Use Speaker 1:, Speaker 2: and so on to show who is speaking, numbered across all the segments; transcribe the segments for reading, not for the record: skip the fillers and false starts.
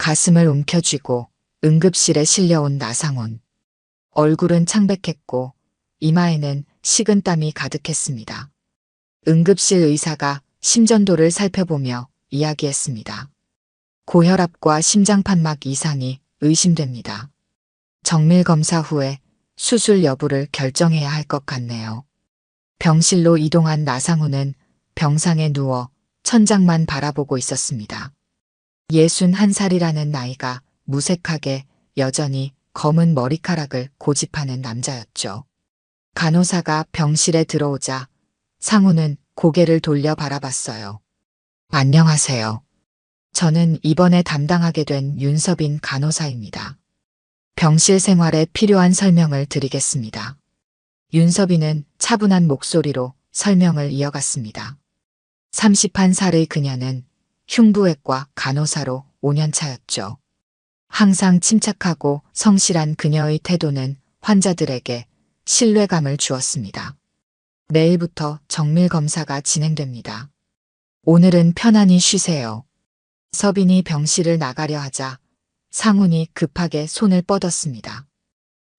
Speaker 1: 가슴을 움켜쥐고 응급실에 실려온 나상훈. 얼굴은 창백했고 이마에는 식은땀이 가득했습니다. 응급실 의사가 심전도를 살펴보며 이야기했습니다. 고혈압과 심장판막 이상이 의심됩니다. 정밀 검사 후에 수술 여부를 결정해야 할 것 같네요. 병실로 이동한 나상훈은 병상에 누워 천장만 바라보고 있었습니다. 61살이라는 나이가 무색하게 여전히 검은 머리카락을 고집하는 남자였죠. 간호사가 병실에 들어오자 상훈은 고개를 돌려 바라봤어요. 안녕하세요. 저는 이번에 담당하게 된 윤서빈 간호사입니다. 병실 생활에 필요한 설명을 드리겠습니다. 윤서빈은 차분한 목소리로 설명을 이어갔습니다. 31살의 그녀는 흉부외과 간호사로 5년 차였죠. 항상 침착하고 성실한 그녀의 태도는 환자들에게 신뢰감을 주었습니다. 내일부터 정밀 검사가 진행됩니다. 오늘은 편안히 쉬세요. 서빈이 병실을 나가려 하자 상훈이 급하게 손을 뻗었습니다.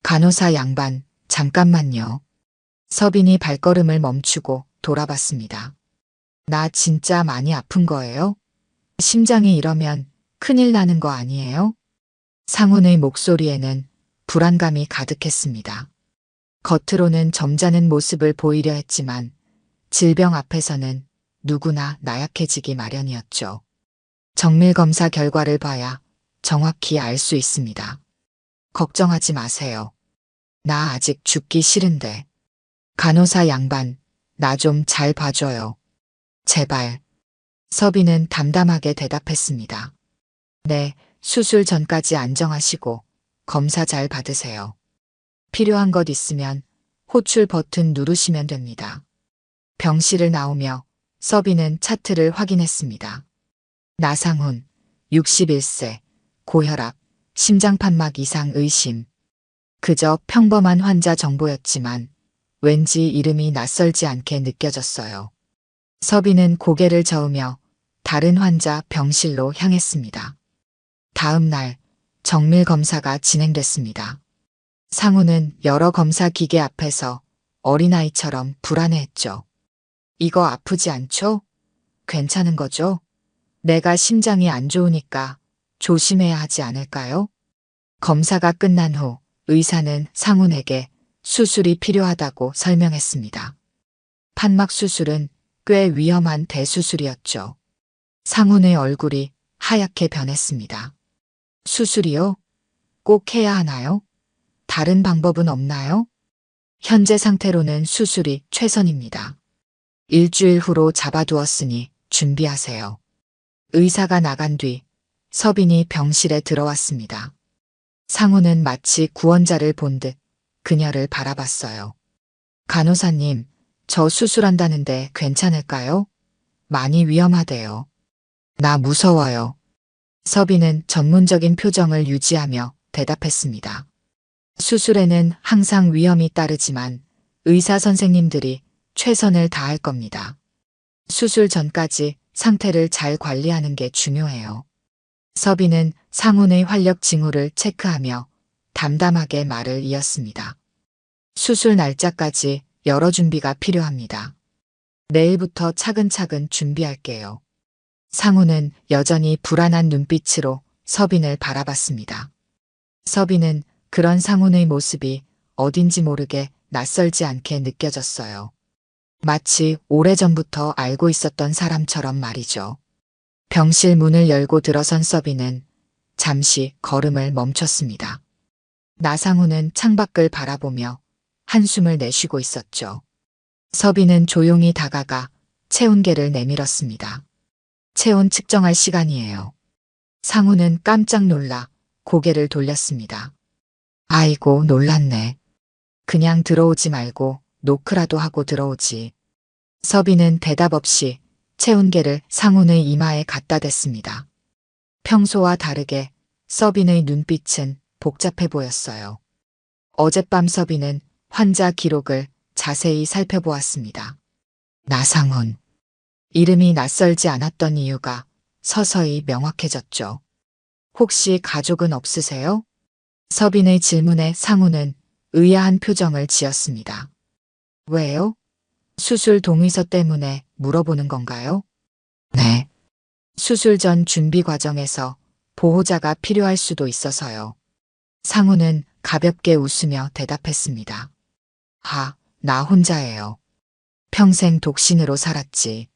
Speaker 1: 간호사 양반, 잠깐만요. 서빈이 발걸음을 멈추고 돌아봤습니다. 나 진짜 많이 아픈 거예요? 심장이 이러면 큰일 나는 거 아니에요? 상훈의 목소리에는 불안감이 가득했습니다. 겉으로는 점잖은 모습을 보이려 했지만 질병 앞에서는 누구나 나약해지기 마련이었죠. 정밀 검사 결과를 봐야 정확히 알 수 있습니다. 걱정하지 마세요. 나 아직 죽기 싫은데. 간호사 양반, 나 좀 잘 봐줘요. 제발. 서빈은 담담하게 대답했습니다. 네, 수술 전까지 안정하시고 검사 잘 받으세요. 필요한 것 있으면 호출 버튼 누르시면 됩니다. 병실을 나오며 서빈은 차트를 확인했습니다. 나상훈, 61세, 고혈압, 심장판막 이상 의심. 그저 평범한 환자 정보였지만 왠지 이름이 낯설지 않게 느껴졌어요. 서빈은 고개를 저으며 다른 환자 병실로 향했습니다. 다음 날 정밀 검사가 진행됐습니다. 상훈은 여러 검사 기계 앞에서 어린아이처럼 불안해했죠. 이거 아프지 않죠? 괜찮은 거죠? 내가 심장이 안 좋으니까 조심해야 하지 않을까요? 검사가 끝난 후 의사는 상훈에게 수술이 필요하다고 설명했습니다. 판막 수술은 꽤 위험한 대수술이었죠. 상훈의 얼굴이 하얗게 변했습니다. 수술이요? 꼭 해야 하나요? 다른 방법은 없나요? 현재 상태로는 수술이 최선입니다. 일주일 후로 잡아두었으니 준비하세요. 의사가 나간 뒤 서빈이 병실에 들어왔습니다. 상훈은 마치 구원자를 본 듯 그녀를 바라봤어요. 간호사님, 저 수술한다는데 괜찮을까요? 많이 위험하대요. 나 무서워요. 서빈은 전문적인 표정을 유지하며 대답했습니다. 수술에는 항상 위험이 따르지만 의사 선생님들이 최선을 다할 겁니다. 수술 전까지 상태를 잘 관리하는 게 중요해요. 서빈은 상훈의 활력 징후를 체크하며 담담하게 말을 이었습니다. 수술 날짜까지 여러 준비가 필요합니다. 내일부터 차근차근 준비할게요. 상훈은 여전히 불안한 눈빛으로 서빈을 바라봤습니다. 서빈은 그런 상훈의 모습이 어딘지 모르게 낯설지 않게 느껴졌어요. 마치 오래전부터 알고 있었던 사람처럼 말이죠. 병실 문을 열고 들어선 서빈은 잠시 걸음을 멈췄습니다. 나상훈은 창밖을 바라보며 한숨을 내쉬고 있었죠. 서빈은 조용히 다가가 체온계를 내밀었습니다. 체온 측정할 시간이에요. 상훈은 깜짝 놀라 고개를 돌렸습니다. 아이고, 놀랐네. 그냥 들어오지 말고 노크라도 하고 들어오지. 서빈은 대답 없이 체온계를 상훈의 이마에 갖다 댔습니다. 평소와 다르게 서빈의 눈빛은 복잡해 보였어요. 어젯밤 서빈은 환자 기록을 자세히 살펴보았습니다. 나상훈. 이름이 낯설지 않았던 이유가 서서히 명확해졌죠. 혹시 가족은 없으세요? 서빈의 질문에 상우는 의아한 표정을 지었습니다. 왜요? 수술 동의서 때문에 물어보는 건가요? 네. 수술 전 준비 과정에서 보호자가 필요할 수도 있어서요. 상우는 가볍게 웃으며 대답했습니다. 나 혼자예요. 평생 독신으로 살았지.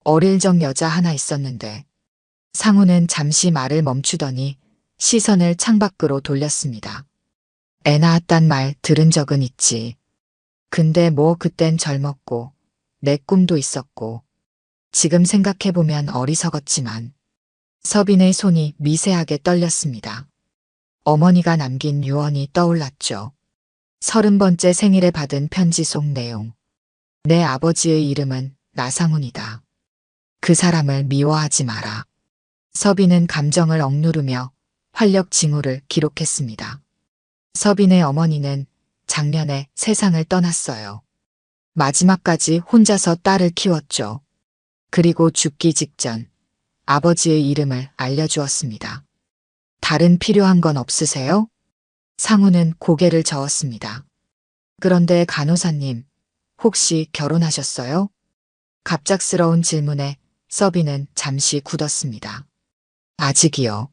Speaker 1: 어릴 적 여자 하나 있었는데. 상우는 잠시 말을 멈추더니 시선을 창밖으로 돌렸습니다. 애 낳았단 말 들은 적은 있지. 근데 뭐 그땐 젊었고 내 꿈도 있었고 지금 생각해보면 어리석었지만 서빈의 손이 미세하게 떨렸습니다. 어머니가 남긴 유언이 떠올랐죠. 30번째 생일에 받은 편지 속 내용. 내 아버지의 이름은 나상훈이다. 그 사람을 미워하지 마라. 서빈은 감정을 억누르며 활력 징후를 기록했습니다. 서빈의 어머니는 작년에 세상을 떠났어요. 마지막까지 혼자서 딸을 키웠죠. 그리고 죽기 직전 아버지의 이름을 알려주었습니다. 다른 필요한 건 없으세요? 상우는 고개를 저었습니다. 그런데 간호사님, 혹시 결혼하셨어요? 갑작스러운 질문에 서빈은 잠시 굳었습니다. 아직이요.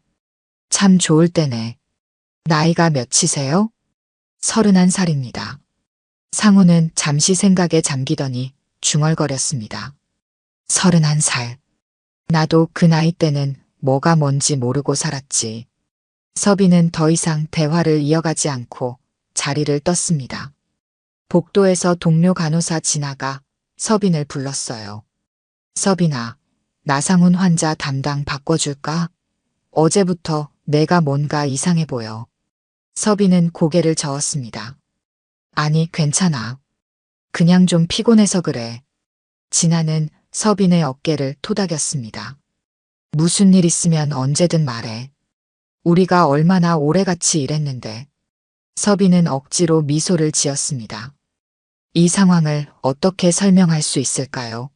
Speaker 1: 참 좋을 때네. 나이가 몇이세요? 31살입니다. 상우는 잠시 생각에 잠기더니 중얼거렸습니다. 31살. 나도 그 나이 때는 뭐가 뭔지 모르고 살았지. 서빈은 더 이상 대화를 이어가지 않고 자리를 떴습니다. 복도에서 동료 간호사 지나가 서빈을 불렀어요. 서빈아, 나상훈 환자 담당 바꿔줄까? 어제부터 내가 뭔가 이상해 보여. 서빈은 고개를 저었습니다. 아니, 괜찮아. 그냥 좀 피곤해서 그래. 진아는 서빈의 어깨를 토닥였습니다. 무슨 일 있으면 언제든 말해. 우리가 얼마나 오래 같이 일했는데. 서빈은 억지로 미소를 지었습니다. 이 상황을 어떻게 설명할 수 있을까요?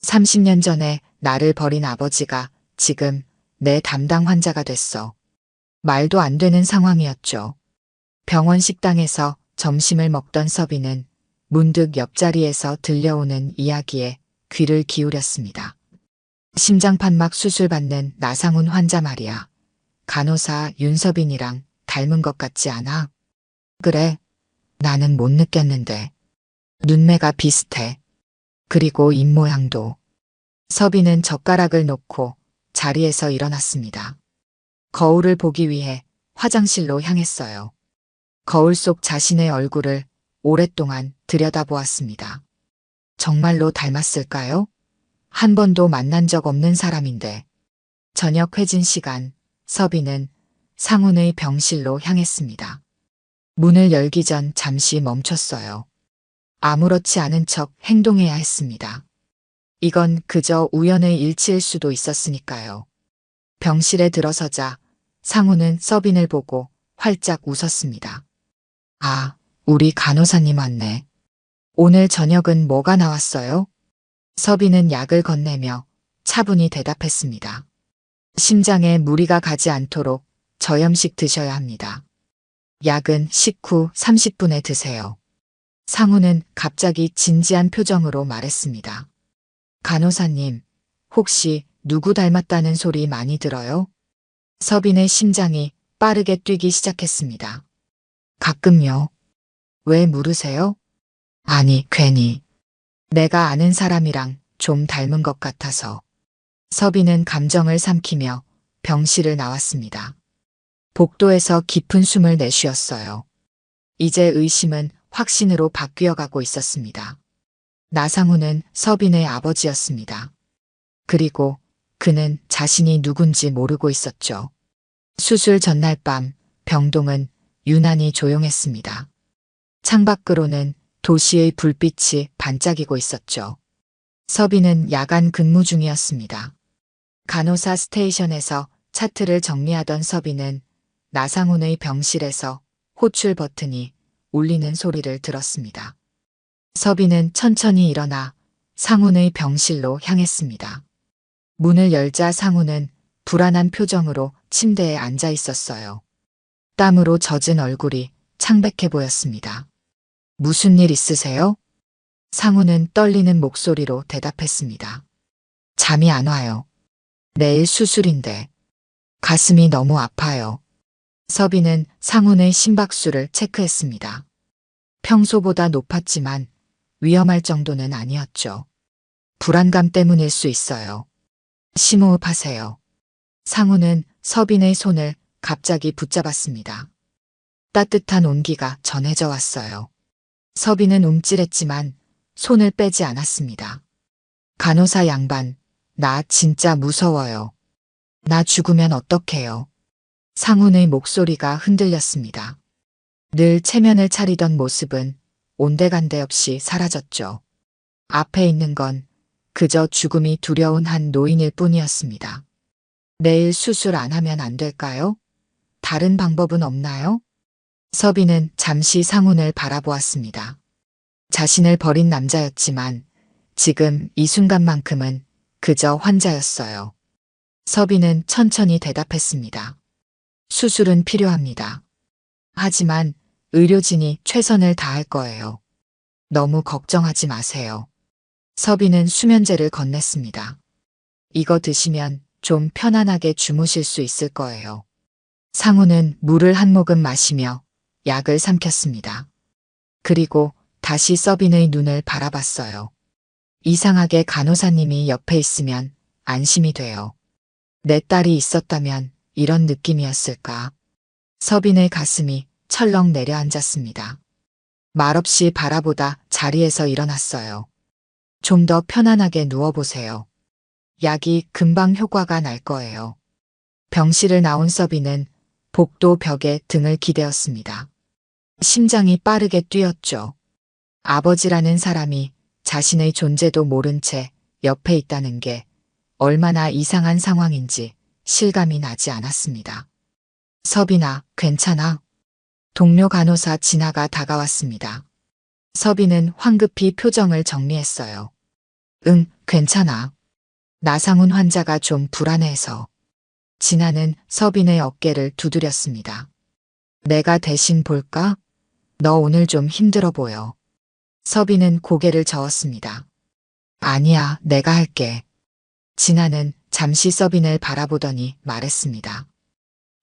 Speaker 1: 30년 전에 나를 버린 아버지가 지금 내 담당 환자가 됐어. 말도 안 되는 상황이었죠. 병원 식당에서 점심을 먹던 서빈은 문득 옆자리에서 들려오는 이야기에 귀를 기울였습니다. 심장판막 수술받는 나상훈 환자 말이야. 간호사 윤서빈이랑 닮은 것 같지 않아? 그래, 나는 못 느꼈는데. 눈매가 비슷해. 그리고 입모양도. 서빈은 젓가락을 놓고 자리에서 일어났습니다. 거울을 보기 위해 화장실로 향했어요. 거울 속 자신의 얼굴을 오랫동안 들여다보았습니다. 정말로 닮았을까요? 한 번도 만난 적 없는 사람인데. 저녁 회진 시간, 서빈은 상훈의 병실로 향했습니다. 문을 열기 전 잠시 멈췄어요. 아무렇지 않은 척 행동해야 했습니다. 이건 그저 우연의 일치일 수도 있었으니까요. 병실에 들어서자 상우는 서빈을 보고 활짝 웃었습니다. 아, 우리 간호사님 왔네. 오늘 저녁은 뭐가 나왔어요? 서빈은 약을 건네며 차분히 대답했습니다. 심장에 무리가 가지 않도록 저염식 드셔야 합니다. 약은 식후 30분에 드세요. 상우는 갑자기 진지한 표정으로 말했습니다. 간호사님, 혹시 누구 닮았다는 소리 많이 들어요? 서빈의 심장이 빠르게 뛰기 시작했습니다. 가끔요. 왜 물으세요? 아니, 괜히. 내가 아는 사람이랑 좀 닮은 것 같아서. 서빈은 감정을 삼키며 병실을 나왔습니다. 복도에서 깊은 숨을 내쉬었어요. 이제 의심은 확신으로 바뀌어 가고 있었습니다. 나상훈은 서빈의 아버지였습니다. 그리고 그는 자신이 누군지 모르고 있었죠. 수술 전날 밤 병동은 유난히 조용했습니다. 창밖으로는 도시의 불빛이 반짝이고 있었죠. 서빈은 야간 근무 중이었습니다. 간호사 스테이션에서 차트를 정리하던 서빈은 나상훈의 병실에서 호출 버튼이 울리는 소리를 들었습니다. 서빈은 천천히 일어나 상훈의 병실로 향했습니다. 문을 열자 상훈은 불안한 표정으로 침대에 앉아 있었어요. 땀으로 젖은 얼굴이 창백해 보였습니다. 무슨 일 있으세요? 상우는 떨리는 목소리로 대답했습니다. 잠이 안 와요. 내일 수술인데 가슴이 너무 아파요. 서빈은 상훈의 심박수를 체크했습니다. 평소보다 높았지만 위험할 정도는 아니었죠. 불안감 때문일 수 있어요. 심호흡하세요. 상훈은 서빈의 손을 갑자기 붙잡았습니다. 따뜻한 온기가 전해져 왔어요. 서빈은 움찔했지만 손을 빼지 않았습니다. 간호사 양반, 나 진짜 무서워요. 나 죽으면 어떡해요? 상훈의 목소리가 흔들렸습니다. 늘 체면을 차리던 모습은 온데간데 없이 사라졌죠. 앞에 있는 건 그저 죽음이 두려운 한 노인일 뿐이었습니다. 내일 수술 안 하면 안 될까요? 다른 방법은 없나요? 서빈은 잠시 상훈을 바라보았습니다. 자신을 버린 남자였지만 지금 이 순간만큼은 그저 환자였어요. 서빈은 천천히 대답했습니다. 수술은 필요합니다. 하지만 의료진이 최선을 다할 거예요. 너무 걱정하지 마세요. 서빈은 수면제를 건넸습니다. 이거 드시면 좀 편안하게 주무실 수 있을 거예요. 상우는 물을 한 모금 마시며 약을 삼켰습니다. 그리고 다시 서빈의 눈을 바라봤어요. 이상하게 간호사님이 옆에 있으면 안심이 돼요. 내 딸이 있었다면 이런 느낌이었을까? 서빈의 가슴이 철렁 내려앉았습니다. 말없이 바라보다 자리에서 일어났어요. 좀 더 편안하게 누워보세요. 약이 금방 효과가 날 거예요. 병실을 나온 서빈은 복도 벽에 등을 기대었습니다. 심장이 빠르게 뛰었죠. 아버지라는 사람이 자신의 존재도 모른 채 옆에 있다는 게 얼마나 이상한 상황인지 실감이 나지 않았습니다. 서빈아, 괜찮아? 동료 간호사 진아가 다가왔습니다. 서빈은 황급히 표정을 정리했어요. 응, 괜찮아. 나상훈 환자가 좀 불안해서. 진아는 서빈의 어깨를 두드렸습니다. 내가 대신 볼까? 너 오늘 좀 힘들어 보여. 서빈은 고개를 저었습니다. 아니야, 내가 할게. 진아는 잠시 서빈을 바라보더니 말했습니다.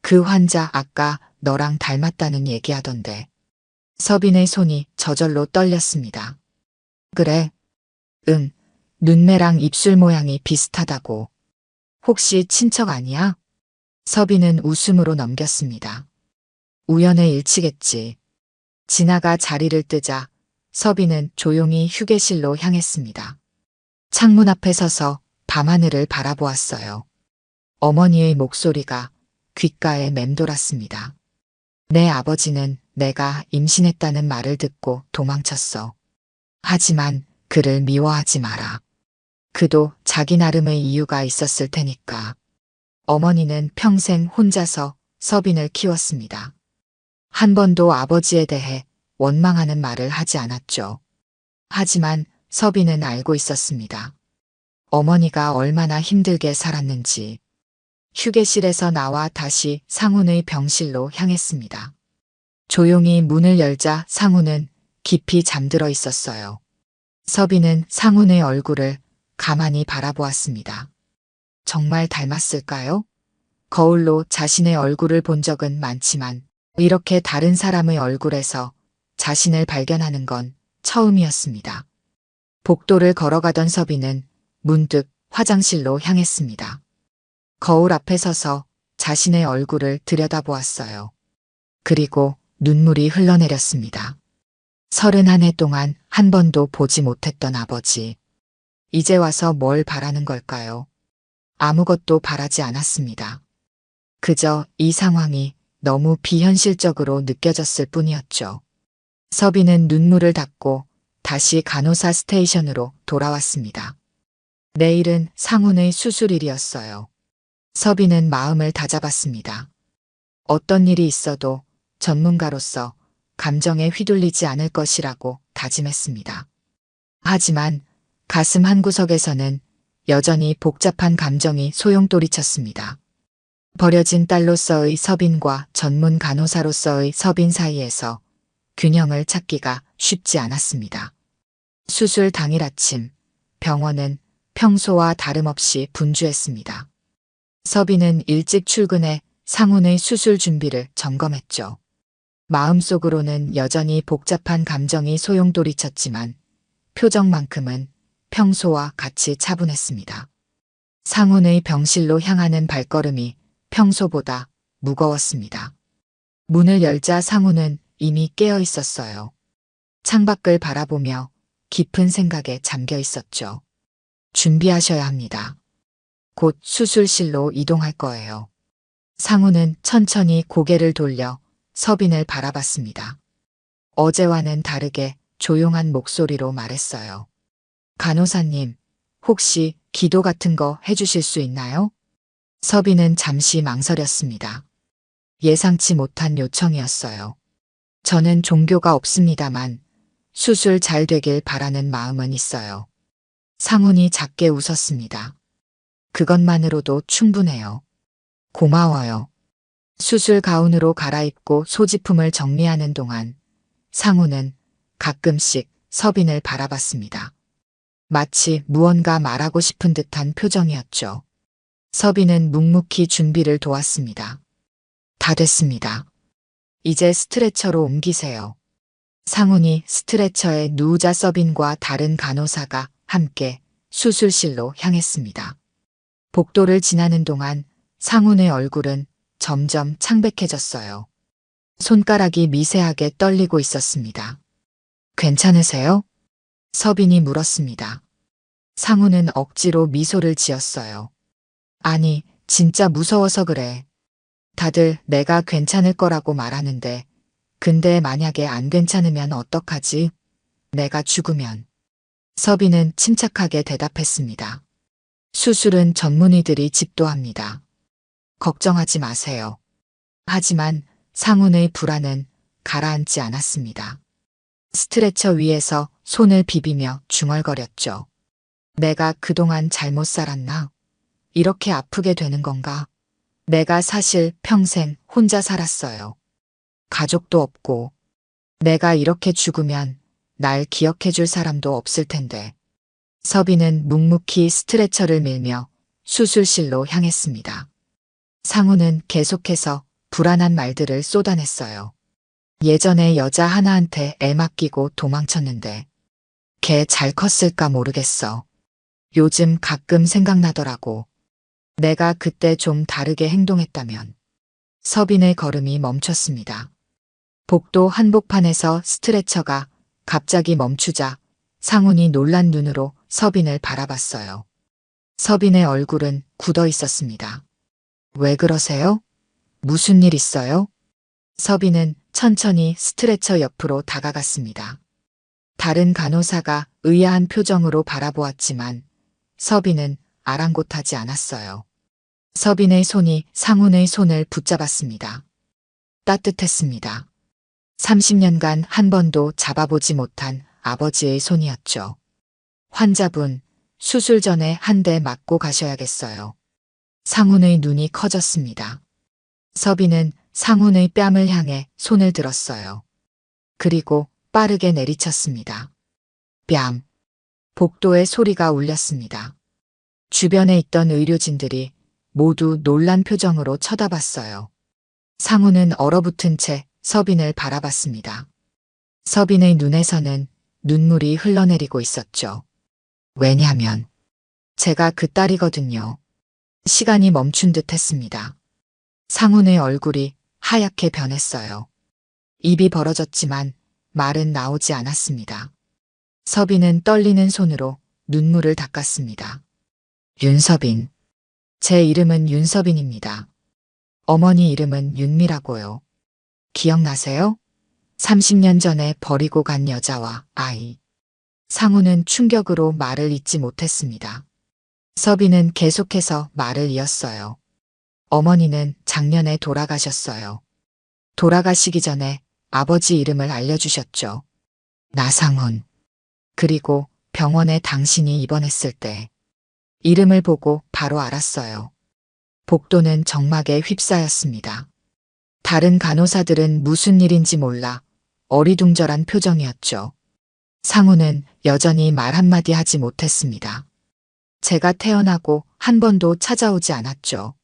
Speaker 1: 그 환자 아까 너랑 닮았다는 얘기하던데. 서빈의 손이 저절로 떨렸습니다. 그래? 응, 눈매랑 입술 모양이 비슷하다고. 혹시 친척 아니야? 서빈은 웃음으로 넘겼습니다. 우연의 일치겠지. 진아가 자리를 뜨자 서빈은 조용히 휴게실로 향했습니다. 창문 앞에 서서 밤하늘을 바라보았어요. 어머니의 목소리가 귓가에 맴돌았습니다. 내 아버지는 내가 임신했다는 말을 듣고 도망쳤어. 하지만 그를 미워하지 마라. 그도 자기 나름의 이유가 있었을 테니까. 어머니는 평생 혼자서 서빈을 키웠습니다. 한 번도 아버지에 대해 원망하는 말을 하지 않았죠. 하지만 서빈은 알고 있었습니다. 어머니가 얼마나 힘들게 살았는지. 휴게실에서 나와 다시 상훈의 병실로 향했습니다. 조용히 문을 열자 상훈은 깊이 잠들어 있었어요. 서빈은 상훈의 얼굴을 가만히 바라보았습니다. 정말 닮았을까요? 거울로 자신의 얼굴을 본 적은 많지만 이렇게 다른 사람의 얼굴에서 자신을 발견하는 건 처음이었습니다. 복도를 걸어가던 서빈은 문득 화장실로 향했습니다. 거울 앞에 서서 자신의 얼굴을 들여다보았어요. 그리고 눈물이 흘러내렸습니다. 31해 동안 한 번도 보지 못했던 아버지. 이제 와서 뭘 바라는 걸까요? 아무것도 바라지 않았습니다. 그저 이 상황이 너무 비현실적으로 느껴졌을 뿐이었죠. 서빈은 눈물을 닦고 다시 간호사 스테이션으로 돌아왔습니다. 내일은 상훈의 수술일이었어요. 서빈은 마음을 다잡았습니다. 어떤 일이 있어도 전문가로서 감정에 휘둘리지 않을 것이라고 다짐했습니다. 하지만 가슴 한구석에서는 여전히 복잡한 감정이 소용돌이쳤습니다. 버려진 딸로서의 서빈과 전문 간호사로서의 서빈 사이에서 균형을 찾기가 쉽지 않았습니다. 수술 당일 아침, 병원은 평소와 다름없이 분주했습니다. 서빈은 일찍 출근해 상훈의 수술 준비를 점검했죠. 마음속으로는 여전히 복잡한 감정이 소용돌이쳤지만 표정만큼은 평소와 같이 차분했습니다. 상훈의 병실로 향하는 발걸음이 평소보다 무거웠습니다. 문을 열자 상훈은 이미 깨어 있었어요. 창밖을 바라보며 깊은 생각에 잠겨 있었죠. 준비하셔야 합니다. 곧 수술실로 이동할 거예요. 상훈은 천천히 고개를 돌려 서빈을 바라봤습니다. 어제와는 다르게 조용한 목소리로 말했어요. 간호사님, 혹시 기도 같은 거 해주실 수 있나요? 서빈은 잠시 망설였습니다. 예상치 못한 요청이었어요. 저는 종교가 없습니다만 수술 잘 되길 바라는 마음은 있어요. 상훈이 작게 웃었습니다. 그것만으로도 충분해요. 고마워요. 수술 가운으로 갈아입고 소지품을 정리하는 동안 상훈은 가끔씩 서빈을 바라봤습니다. 마치 무언가 말하고 싶은 듯한 표정이었죠. 서빈은 묵묵히 준비를 도왔습니다. 다 됐습니다. 이제 스트레처로 옮기세요. 상훈이 스트레처에 누우자 서빈과 다른 간호사가 함께 수술실로 향했습니다. 복도를 지나는 동안 상훈의 얼굴은 점점 창백해졌어요. 손가락이 미세하게 떨리고 있었습니다. 괜찮으세요? 서빈이 물었습니다. 상훈은 억지로 미소를 지었어요. 아니, 진짜 무서워서 그래. 다들 내가 괜찮을 거라고 말하는데, 근데 만약에 안 괜찮으면 어떡하지? 내가 죽으면. 서빈은 침착하게 대답했습니다. 수술은 전문의들이 집도합니다. 걱정하지 마세요. 하지만 상훈의 불안은 가라앉지 않았습니다. 스트레처 위에서 손을 비비며 중얼거렸죠. 내가 그동안 잘못 살았나? 이렇게 아프게 되는 건가? 내가 사실 평생 혼자 살았어요. 가족도 없고, 내가 이렇게 죽으면 날 기억해줄 사람도 없을 텐데. 서빈은 묵묵히 스트레처를 밀며 수술실로 향했습니다. 상훈은 계속해서 불안한 말들을 쏟아냈어요. 예전에 여자 하나한테 애 맡기고 도망쳤는데 걔 잘 컸을까 모르겠어. 요즘 가끔 생각나더라고. 내가 그때 좀 다르게 행동했다면. 서빈의 걸음이 멈췄습니다. 복도 한복판에서 스트레처가 갑자기 멈추자 상훈이 놀란 눈으로 서빈을 바라봤어요. 서빈의 얼굴은 굳어 있었습니다. 왜 그러세요? 무슨 일 있어요? 서빈은 천천히 스트레처 옆으로 다가갔습니다. 다른 간호사가 의아한 표정으로 바라보았지만 서빈은 아랑곳하지 않았어요. 서빈의 손이 상훈의 손을 붙잡았습니다. 따뜻했습니다. 30년간 한 번도 잡아보지 못한 아버지의 손이었죠. 환자분, 수술 전에 한 대 맞고 가셔야겠어요. 상훈의 눈이 커졌습니다. 서빈은 상훈의 뺨을 향해 손을 들었어요. 그리고 빠르게 내리쳤습니다. 뺨. 복도에 소리가 울렸습니다. 주변에 있던 의료진들이 모두 놀란 표정으로 쳐다봤어요. 상훈은 얼어붙은 채 서빈을 바라봤습니다. 서빈의 눈에서는 눈물이 흘러내리고 있었죠. 왜냐면 제가 그 딸이거든요. 시간이 멈춘 듯 했습니다. 상훈의 얼굴이 하얗게 변했어요. 입이 벌어졌지만 말은 나오지 않았습니다. 서빈은 떨리는 손으로 눈물을 닦았습니다. 윤서빈. 제 이름은 윤서빈입니다. 어머니 이름은 윤미라고요. 기억나세요? 30년 전에 버리고 간 여자와 아이. 상훈은 충격으로 말을 잇지 못했습니다. 서빈은 계속해서 말을 이었어요. 어머니는 작년에 돌아가셨어요. 돌아가시기 전에 아버지 이름을 알려주셨죠. 나상훈. 그리고 병원에 당신이 입원했을 때 이름을 보고 바로 알았어요. 복도는 정막에 휩싸였습니다. 다른 간호사들은 무슨 일인지 몰라 어리둥절한 표정이었죠. 상우는 여전히 말 한마디 하지 못했습니다. 제가 태어나고 한 번도 찾아오지 않았죠.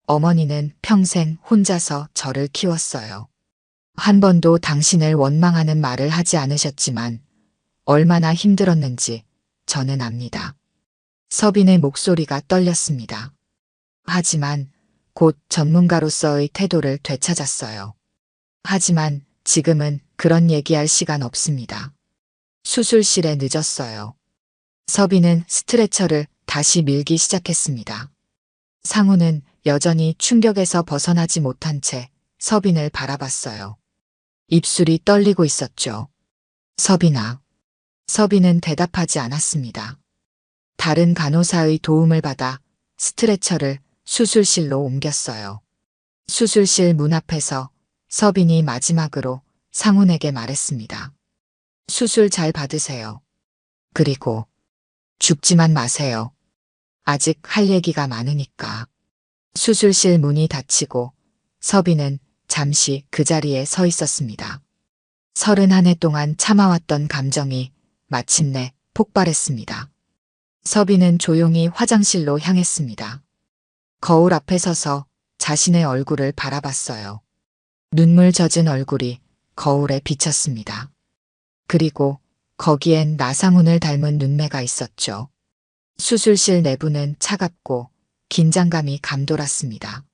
Speaker 1: 어머니는 평생 혼자서 저를 키웠어요. 한 번도 당신을 원망하는 말을 하지 않으셨지만 얼마나 힘들었는지 저는 압니다. 서빈의 목소리가 떨렸습니다. 하지만 곧 전문가로서의 태도를 되찾았어요. 하지만 지금은 그런 얘기할 시간 없습니다. 수술실에 늦었어요. 서빈은 스트레처를 다시 밀기 시작했습니다. 상우는 여전히 충격에서 벗어나지 못한 채 서빈을 바라봤어요. 입술이 떨리고 있었죠. 서빈아. 서빈은 대답하지 않았습니다. 다른 간호사의 도움을 받아 스트레처를 수술실로 옮겼어요. 수술실 문 앞에서 서빈이 마지막으로 상훈에게 말했습니다. 수술 잘 받으세요. 그리고 죽지만 마세요. 아직 할 얘기가 많으니까. 수술실 문이 닫히고 서빈은 잠시 그 자리에 서 있었습니다. 31해 동안 참아왔던 감정이 마침내 폭발했습니다. 서빈은 조용히 화장실로 향했습니다. 거울 앞에 서서 자신의 얼굴을 바라봤어요. 눈물 젖은 얼굴이 거울에 비쳤습니다. 그리고 거기엔 나상훈을 닮은 눈매가 있었죠. 수술실 내부는 차갑고 긴장감이 감돌았습니다.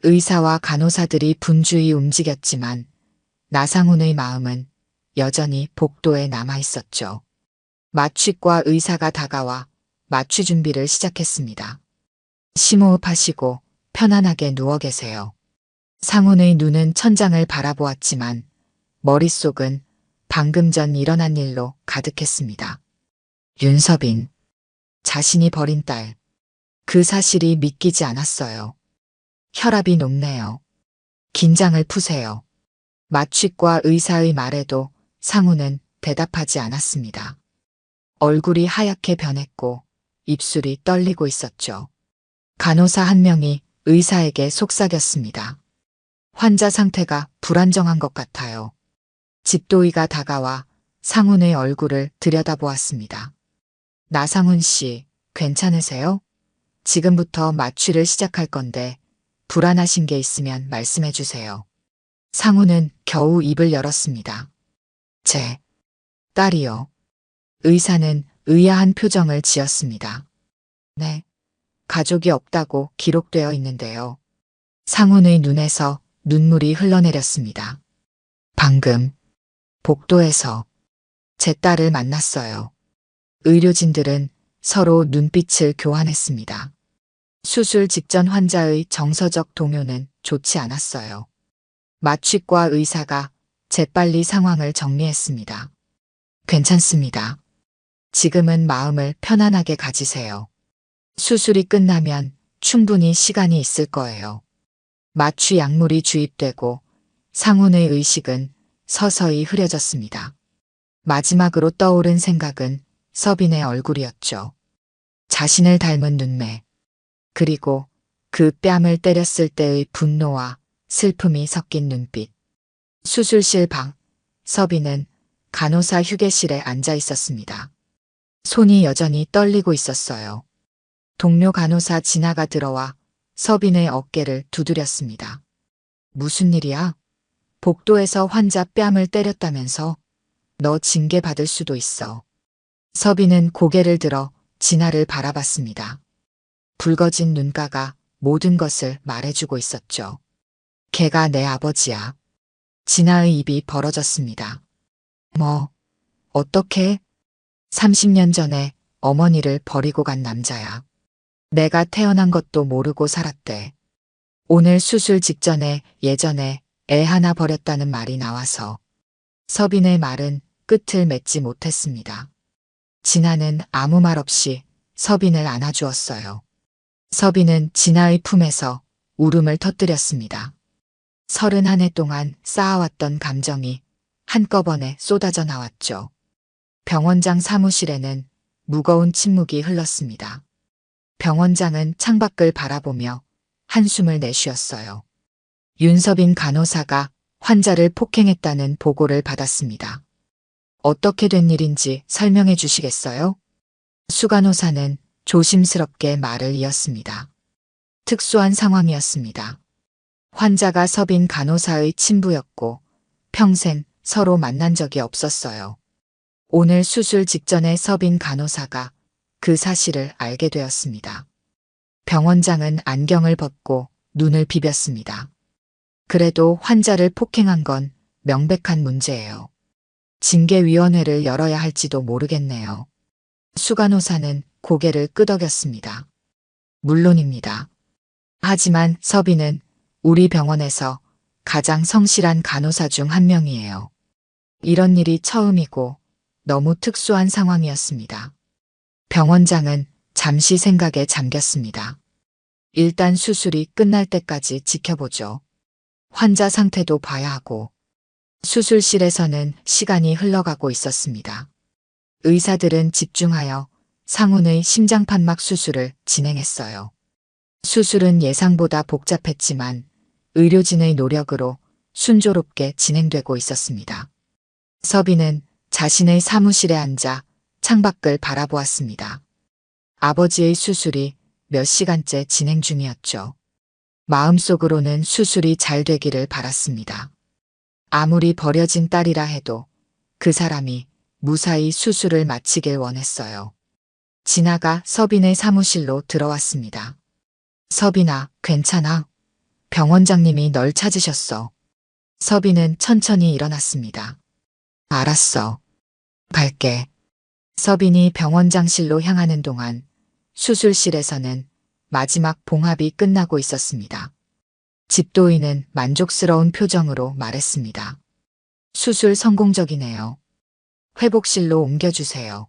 Speaker 1: 의사와 간호사들이 분주히 움직였지만 나상훈의 마음은 여전히 복도에 남아 있었죠. 마취과 의사가 다가와 마취 준비를 시작했습니다. 심호흡하시고 편안하게 누워 계세요. 상훈의 눈은 천장을 바라보았지만 머릿속은 방금 전 일어난 일로 가득했습니다. 윤서빈. 자신이 버린 딸. 그 사실이 믿기지 않았어요. 혈압이 높네요. 긴장을 푸세요. 마취과 의사의 말에도 상훈은 대답하지 않았습니다. 얼굴이 하얗게 변했고 입술이 떨리고 있었죠. 간호사 한 명이 의사에게 속삭였습니다. 환자 상태가 불안정한 것 같아요. 집도의가 다가와 상훈의 얼굴을 들여다보았습니다. 나상훈 씨, 괜찮으세요? 지금부터 마취를 시작할 건데 불안하신 게 있으면 말씀해 주세요. 상훈은 겨우 입을 열었습니다. 제 딸이요. 의사는 의아한 표정을 지었습니다. 네. 가족이 없다고 기록되어 있는데요. 상훈의 눈에서 눈물이 흘러내렸습니다. 방금 복도에서 제 딸을 만났어요. 의료진들은 서로 눈빛을 교환했습니다. 수술 직전 환자의 정서적 동요는 좋지 않았어요. 마취과 의사가 재빨리 상황을 정리했습니다. 괜찮습니다. 지금은 마음을 편안하게 가지세요. 수술이 끝나면 충분히 시간이 있을 거예요. 마취 약물이 주입되고 상훈의 의식은 서서히 흐려졌습니다. 마지막으로 떠오른 생각은 서빈의 얼굴이었죠. 자신을 닮은 눈매. 그리고 그 뺨을 때렸을 때의 분노와 슬픔이 섞인 눈빛. 수술실 방. 서빈은 간호사 휴게실에 앉아 있었습니다. 손이 여전히 떨리고 있었어요. 동료 간호사 진아가 들어와 서빈의 어깨를 두드렸습니다. 무슨 일이야? 복도에서 환자 뺨을 때렸다면서? 너 징계 받을 수도 있어. 서빈은 고개를 들어 진아를 바라봤습니다. 붉어진 눈가가 모든 것을 말해주고 있었죠. 걔가 내 아버지야. 진아의 입이 벌어졌습니다. 뭐, 어떻게? 30년 전에 어머니를 버리고 간 남자야. 내가 태어난 것도 모르고 살았대. 오늘 수술 직전에 예전에 애 하나 버렸다는 말이 나와서 서빈의 말은 끝을 맺지 못했습니다. 진아는 아무 말 없이 서빈을 안아주었어요. 서빈은 진아의 품에서 울음을 터뜨렸습니다. 31해 동안 쌓아왔던 감정이 한꺼번에 쏟아져 나왔죠. 병원장 사무실에는 무거운 침묵이 흘렀습니다. 병원장은 창밖을 바라보며 한숨을 내쉬었어요. 윤서빈 간호사가 환자를 폭행했다는 보고를 받았습니다. 어떻게 된 일인지 설명해 주시겠어요? 수 간호사는 조심스럽게 말을 이었습니다. 특수한 상황이었습니다. 환자가 서빈 간호사의 친부였고 평생 서로 만난 적이 없었어요. 오늘 수술 직전에 서빈 간호사가 그 사실을 알게 되었습니다. 병원장은 안경을 벗고 눈을 비볐습니다. 그래도 환자를 폭행한 건 명백한 문제예요. 징계위원회를 열어야 할지도 모르겠네요. 수 간호사는 고개를 끄덕였습니다. 물론입니다. 하지만 서빈은 우리 병원에서 가장 성실한 간호사 중 한 명이에요. 이런 일이 처음이고 너무 특수한 상황이었습니다. 병원장은 잠시 생각에 잠겼습니다. 일단 수술이 끝날 때까지 지켜보죠. 환자 상태도 봐야 하고. 수술실에서는 시간이 흘러가고 있었습니다. 의사들은 집중하여 상훈의 심장판막 수술을 진행했어요. 수술은 예상보다 복잡했지만 의료진의 노력으로 순조롭게 진행되고 있었습니다. 서빈은 자신의 사무실에 앉아 창밖을 바라보았습니다. 아버지의 수술이 몇 시간째 진행 중이었죠. 마음속으로는 수술이 잘 되기를 바랐습니다. 아무리 버려진 딸이라 해도 그 사람이 무사히 수술을 마치길 원했어요. 진아가 서빈의 사무실로 들어왔습니다. 서빈아, 괜찮아? 병원장님이 널 찾으셨어. 서빈은 천천히 일어났습니다. 알았어. 갈게. 서빈이 병원장실로 향하는 동안 수술실에서는 마지막 봉합이 끝나고 있었습니다. 집도인은 만족스러운 표정으로 말했습니다. 수술 성공적이네요. 회복실로 옮겨주세요.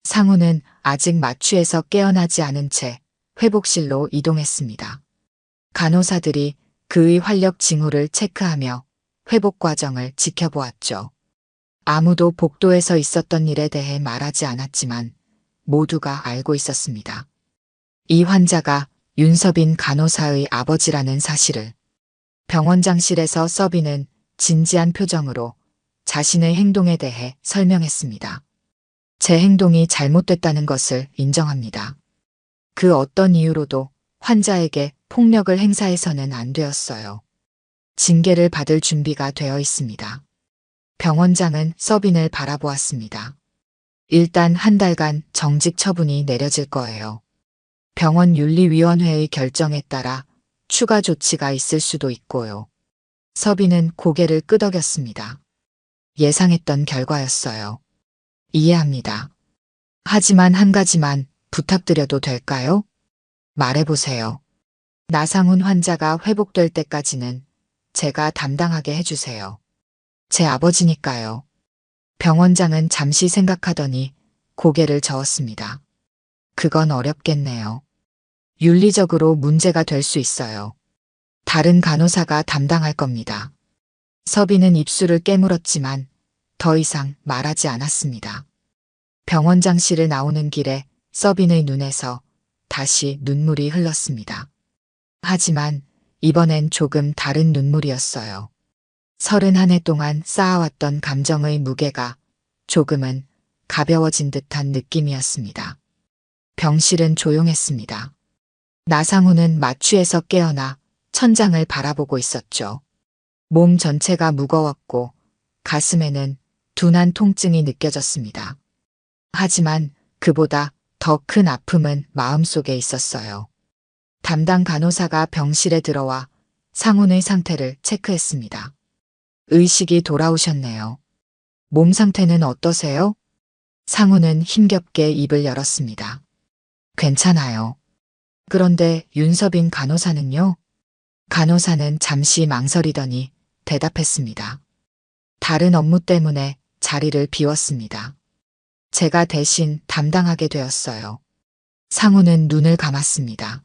Speaker 1: 상우는 아직 마취에서 깨어나지 않은 채 회복실로 이동했습니다. 간호사들이 그의 활력 징후를 체크하며 회복 과정을 지켜보았죠. 아무도 복도에서 있었던 일에 대해 말하지 않았지만 모두가 알고 있었습니다. 이 환자가 윤서빈 간호사의 아버지라는 사실을. 병원장실에서 서빈은 진지한 표정으로 자신의 행동에 대해 설명했습니다. 제 행동이 잘못됐다는 것을 인정합니다. 그 어떤 이유로도 환자에게 폭력을 행사해서는 안 되었어요. 징계를 받을 준비가 되어 있습니다. 병원장은 서빈을 바라보았습니다. 일단 한 달간 정직 처분이 내려질 거예요. 병원 윤리위원회의 결정에 따라 추가 조치가 있을 수도 있고요. 서빈은 고개를 끄덕였습니다. 예상했던 결과였어요. 이해합니다. 하지만 한 가지만 부탁드려도 될까요? 말해보세요. 나상훈 환자가 회복될 때까지는 제가 담당하게 해주세요. 제 아버지니까요. 병원장은 잠시 생각하더니 고개를 저었습니다. 그건 어렵겠네요. 윤리적으로 문제가 될 수 있어요. 다른 간호사가 담당할 겁니다. 서빈은 입술을 깨물었지만 더 이상 말하지 않았습니다. 병원장실을 나오는 길에 서빈의 눈에서 다시 눈물이 흘렀습니다. 하지만 이번엔 조금 다른 눈물이었어요. 31해 동안 쌓아왔던 감정의 무게가 조금은 가벼워진 듯한 느낌이었습니다. 병실은 조용했습니다. 나상훈은 마취에서 깨어나 천장을 바라보고 있었죠. 몸 전체가 무거웠고 가슴에는 둔한 통증이 느껴졌습니다. 하지만 그보다 더 큰 아픔은 마음속에 있었어요. 담당 간호사가 병실에 들어와 상훈의 상태를 체크했습니다. 의식이 돌아오셨네요. 몸 상태는 어떠세요? 상훈은 힘겹게 입을 열었습니다. 괜찮아요. 그런데 윤서빈 간호사는요? 간호사는 잠시 망설이더니 대답했습니다. 다른 업무 때문에 자리를 비웠습니다. 제가 대신 담당하게 되었어요. 상훈은 눈을 감았습니다.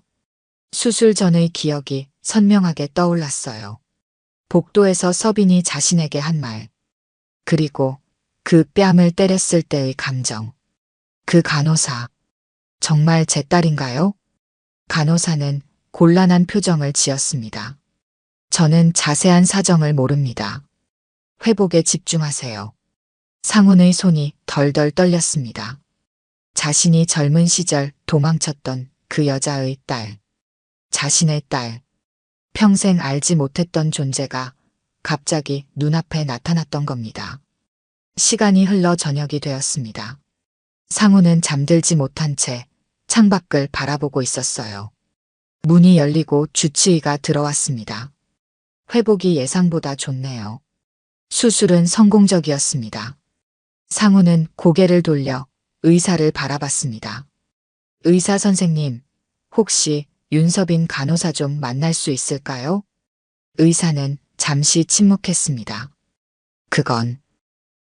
Speaker 1: 수술 전의 기억이 선명하게 떠올랐어요. 복도에서 서빈이 자신에게 한 말. 그리고 그 뺨을 때렸을 때의 감정. 그 간호사. 정말 제 딸인가요? 간호사는 곤란한 표정을 지었습니다. 저는 자세한 사정을 모릅니다. 회복에 집중하세요. 상훈의 손이 덜덜 떨렸습니다. 자신이 젊은 시절 도망쳤던 그 여자의 딸, 자신의 딸, 평생 알지 못했던 존재가 갑자기 눈앞에 나타났던 겁니다. 시간이 흘러 저녁이 되었습니다. 상훈은 잠들지 못한 채 창밖을 바라보고 있었어요. 문이 열리고 주치의가 들어왔습니다. 회복이 예상보다 좋네요. 수술은 성공적이었습니다. 상훈은 고개를 돌려 의사를 바라봤습니다. 의사 선생님, 혹시 윤서빈 간호사 좀 만날 수 있을까요? 의사는 잠시 침묵했습니다. 그건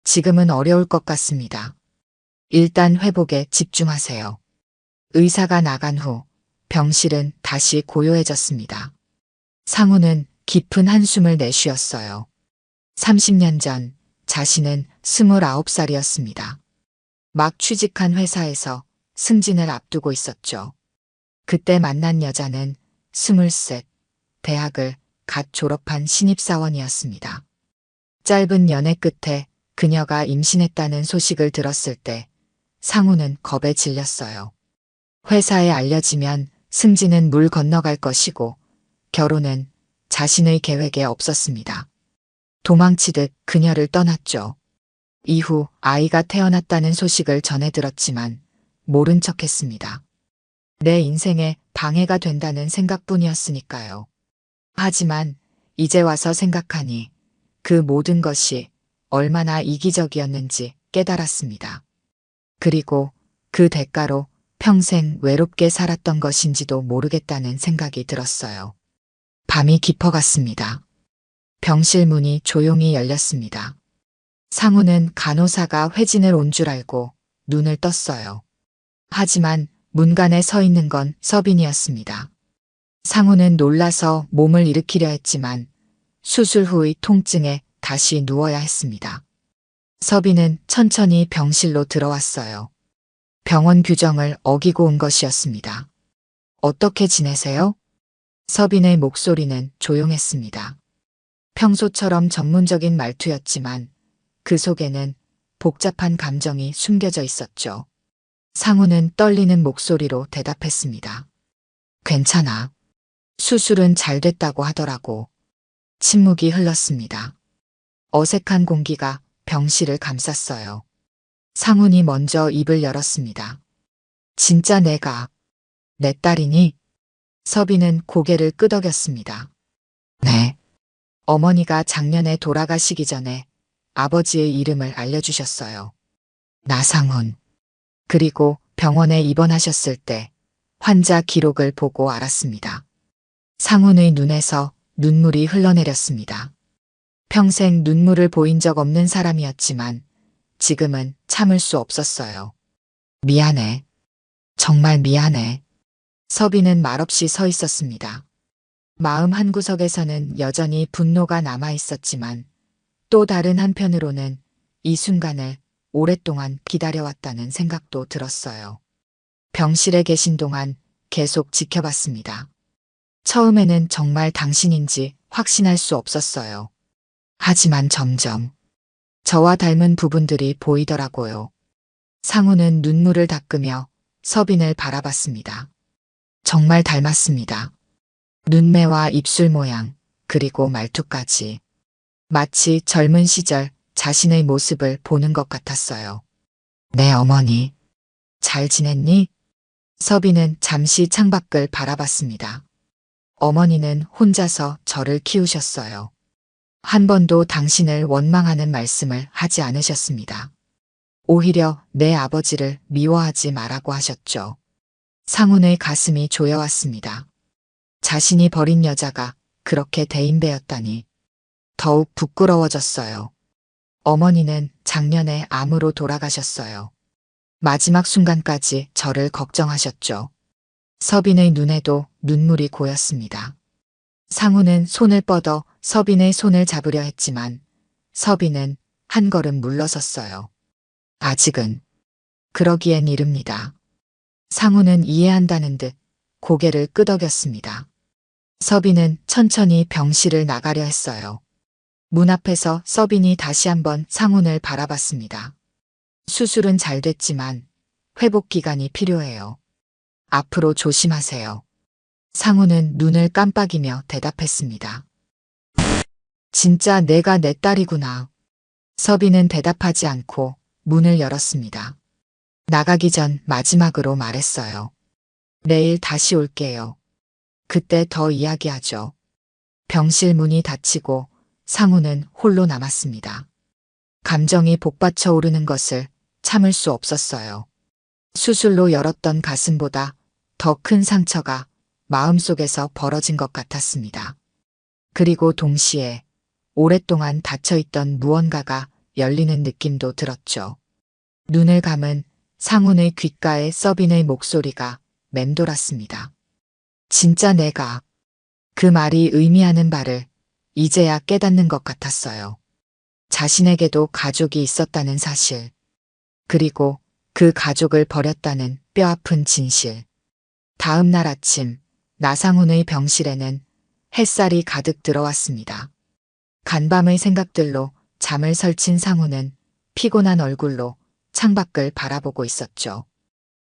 Speaker 1: 지금은 어려울 것 같습니다. 일단 회복에 집중하세요. 의사가 나간 후 병실은 다시 고요해졌습니다. 상훈은 깊은 한숨을 내쉬었어요. 30년 전 자신은 29살이었습니다. 막 취직한 회사에서 승진을 앞두고 있었죠. 그때 만난 여자는 23, 대학을 갓 졸업한 신입사원이었습니다. 짧은 연애 끝에 그녀가 임신했다는 소식을 들었을 때 상훈은 겁에 질렸어요. 회사에 알려지면 승진은 물 건너갈 것이고 결혼은 자신의 계획에 없었습니다. 도망치듯 그녀를 떠났죠. 이후 아이가 태어났다는 소식을 전해 들었지만 모른 척했습니다. 내 인생에 방해가 된다는 생각뿐이었으니까요. 하지만 이제 와서 생각하니 그 모든 것이 얼마나 이기적이었는지 깨달았습니다. 그리고 그 대가로 평생 외롭게 살았던 것인지도 모르겠다는 생각이 들었어요. 밤이 깊어갔습니다. 병실 문이 조용히 열렸습니다. 상훈은 간호사가 회진을 온 줄 알고 눈을 떴어요. 하지만 문간에 서 있는 건 서빈이었습니다. 상훈은 놀라서 몸을 일으키려 했지만 수술 후의 통증에 다시 누워야 했습니다. 서빈은 천천히 병실로 들어왔어요. 병원 규정을 어기고 온 것이었습니다. 어떻게 지내세요? 서빈의 목소리는 조용했습니다. 평소처럼 전문적인 말투였지만 그 속에는 복잡한 감정이 숨겨져 있었죠. 상훈은 떨리는 목소리로 대답했습니다. 괜찮아. 수술은 잘 됐다고 하더라고. 침묵이 흘렀습니다. 어색한 공기가 병실을 감쌌어요. 상훈이 먼저 입을 열었습니다. 진짜 내가 내 딸이니? 서빈은 고개를 끄덕였습니다. 네. 어머니가 작년에 돌아가시기 전에 아버지의 이름을 알려주셨어요. 나상훈. 그리고 병원에 입원하셨을 때 환자 기록을 보고 알았습니다. 상훈의 눈에서 눈물이 흘러내렸습니다. 평생 눈물을 보인 적 없는 사람이었지만 지금은 참을 수 없었어요. 미안해. 정말 미안해. 서빈은 말없이 서 있었습니다. 마음 한구석에서는 여전히 분노가 남아 있었지만 또 다른 한편으로는 이 순간을 오랫동안 기다려왔다는 생각도 들었어요. 병실에 계신 동안 계속 지켜봤습니다. 처음에는 정말 당신인지 확신할 수 없었어요. 하지만 점점 저와 닮은 부분들이 보이더라고요. 상훈은 눈물을 닦으며 서빈을 바라봤습니다. 정말 닮았습니다. 눈매와 입술 모양, 그리고 말투까지. 마치 젊은 시절 자신의 모습을 보는 것 같았어요. 내 어머니, 잘 지냈니? 서빈은 잠시 창밖을 바라봤습니다. 어머니는 혼자서 저를 키우셨어요. 한 번도 당신을 원망하는 말씀을 하지 않으셨습니다. 오히려 내 아버지를 미워하지 말라고 하셨죠. 상훈의 가슴이 조여왔습니다. 자신이 버린 여자가 그렇게 대인배였다니 더욱 부끄러워졌어요. 어머니는 작년에 암으로 돌아가셨어요. 마지막 순간까지 저를 걱정하셨죠. 서빈의 눈에도 눈물이 고였습니다. 상훈은 손을 뻗어 서빈의 손을 잡으려 했지만 서빈은 한 걸음 물러섰어요. 아직은 그러기엔 이릅니다. 상훈은 이해한다는 듯 고개를 끄덕였습니다. 서빈은 천천히 병실을 나가려 했어요. 문 앞에서 서빈이 다시 한번 상훈을 바라봤습니다. 수술은 잘 됐지만 회복 기간이 필요해요. 앞으로 조심하세요. 상훈은 눈을 깜빡이며 대답했습니다. 진짜 내가 내 딸이구나. 서빈은 대답하지 않고 문을 열었습니다. 나가기 전 마지막으로 말했어요. 내일 다시 올게요. 그때 더 이야기하죠. 병실 문이 닫히고 상훈은 홀로 남았습니다. 감정이 복받쳐 오르는 것을 참을 수 없었어요. 수술로 열었던 가슴보다 더 큰 상처가 마음속에서 벌어진 것 같았습니다. 그리고 동시에 오랫동안 닫혀있던 무언가가 열리는 느낌도 들었죠. 눈을 감은 상훈의 귓가에 서빈의 목소리가 맴돌았습니다. 진짜 내가 그 말이 의미하는 바를 이제야 깨닫는 것 같았어요. 자신에게도 가족이 있었다는 사실, 그리고 그 가족을 버렸다는 뼈아픈 진실. 다음 날 아침 나상훈의 병실에는 햇살이 가득 들어왔습니다. 간밤의 생각들로 잠을 설친 상훈은 피곤한 얼굴로 창밖을 바라보고 있었죠.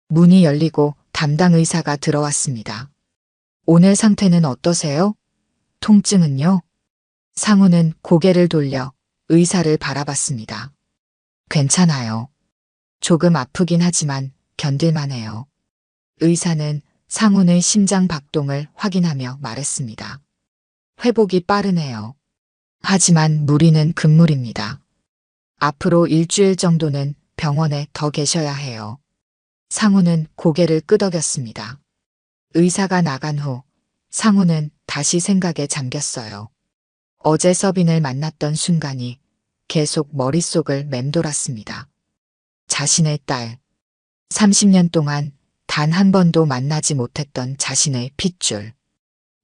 Speaker 1: 문이 열리고 담당 의사가 들어왔습니다. 오늘 상태는 어떠세요? 통증은요? 상훈은 고개를 돌려 의사를 바라봤습니다. 괜찮아요. 조금 아프긴 하지만 견딜만해요. 의사는 상훈의 심장 박동을 확인하며 말했습니다. 회복이 빠르네요. 하지만 무리는 금물입니다. 앞으로 일주일 정도는 병원에 더 계셔야 해요. 상훈은 고개를 끄덕였습니다. 의사가 나간 후 상훈은 다시 생각에 잠겼어요. 어제 서빈을 만났던 순간이 계속 머릿속을 맴돌았습니다. 자신의 딸, 30년 동안 단 한 번도 만나지 못했던 자신의 핏줄.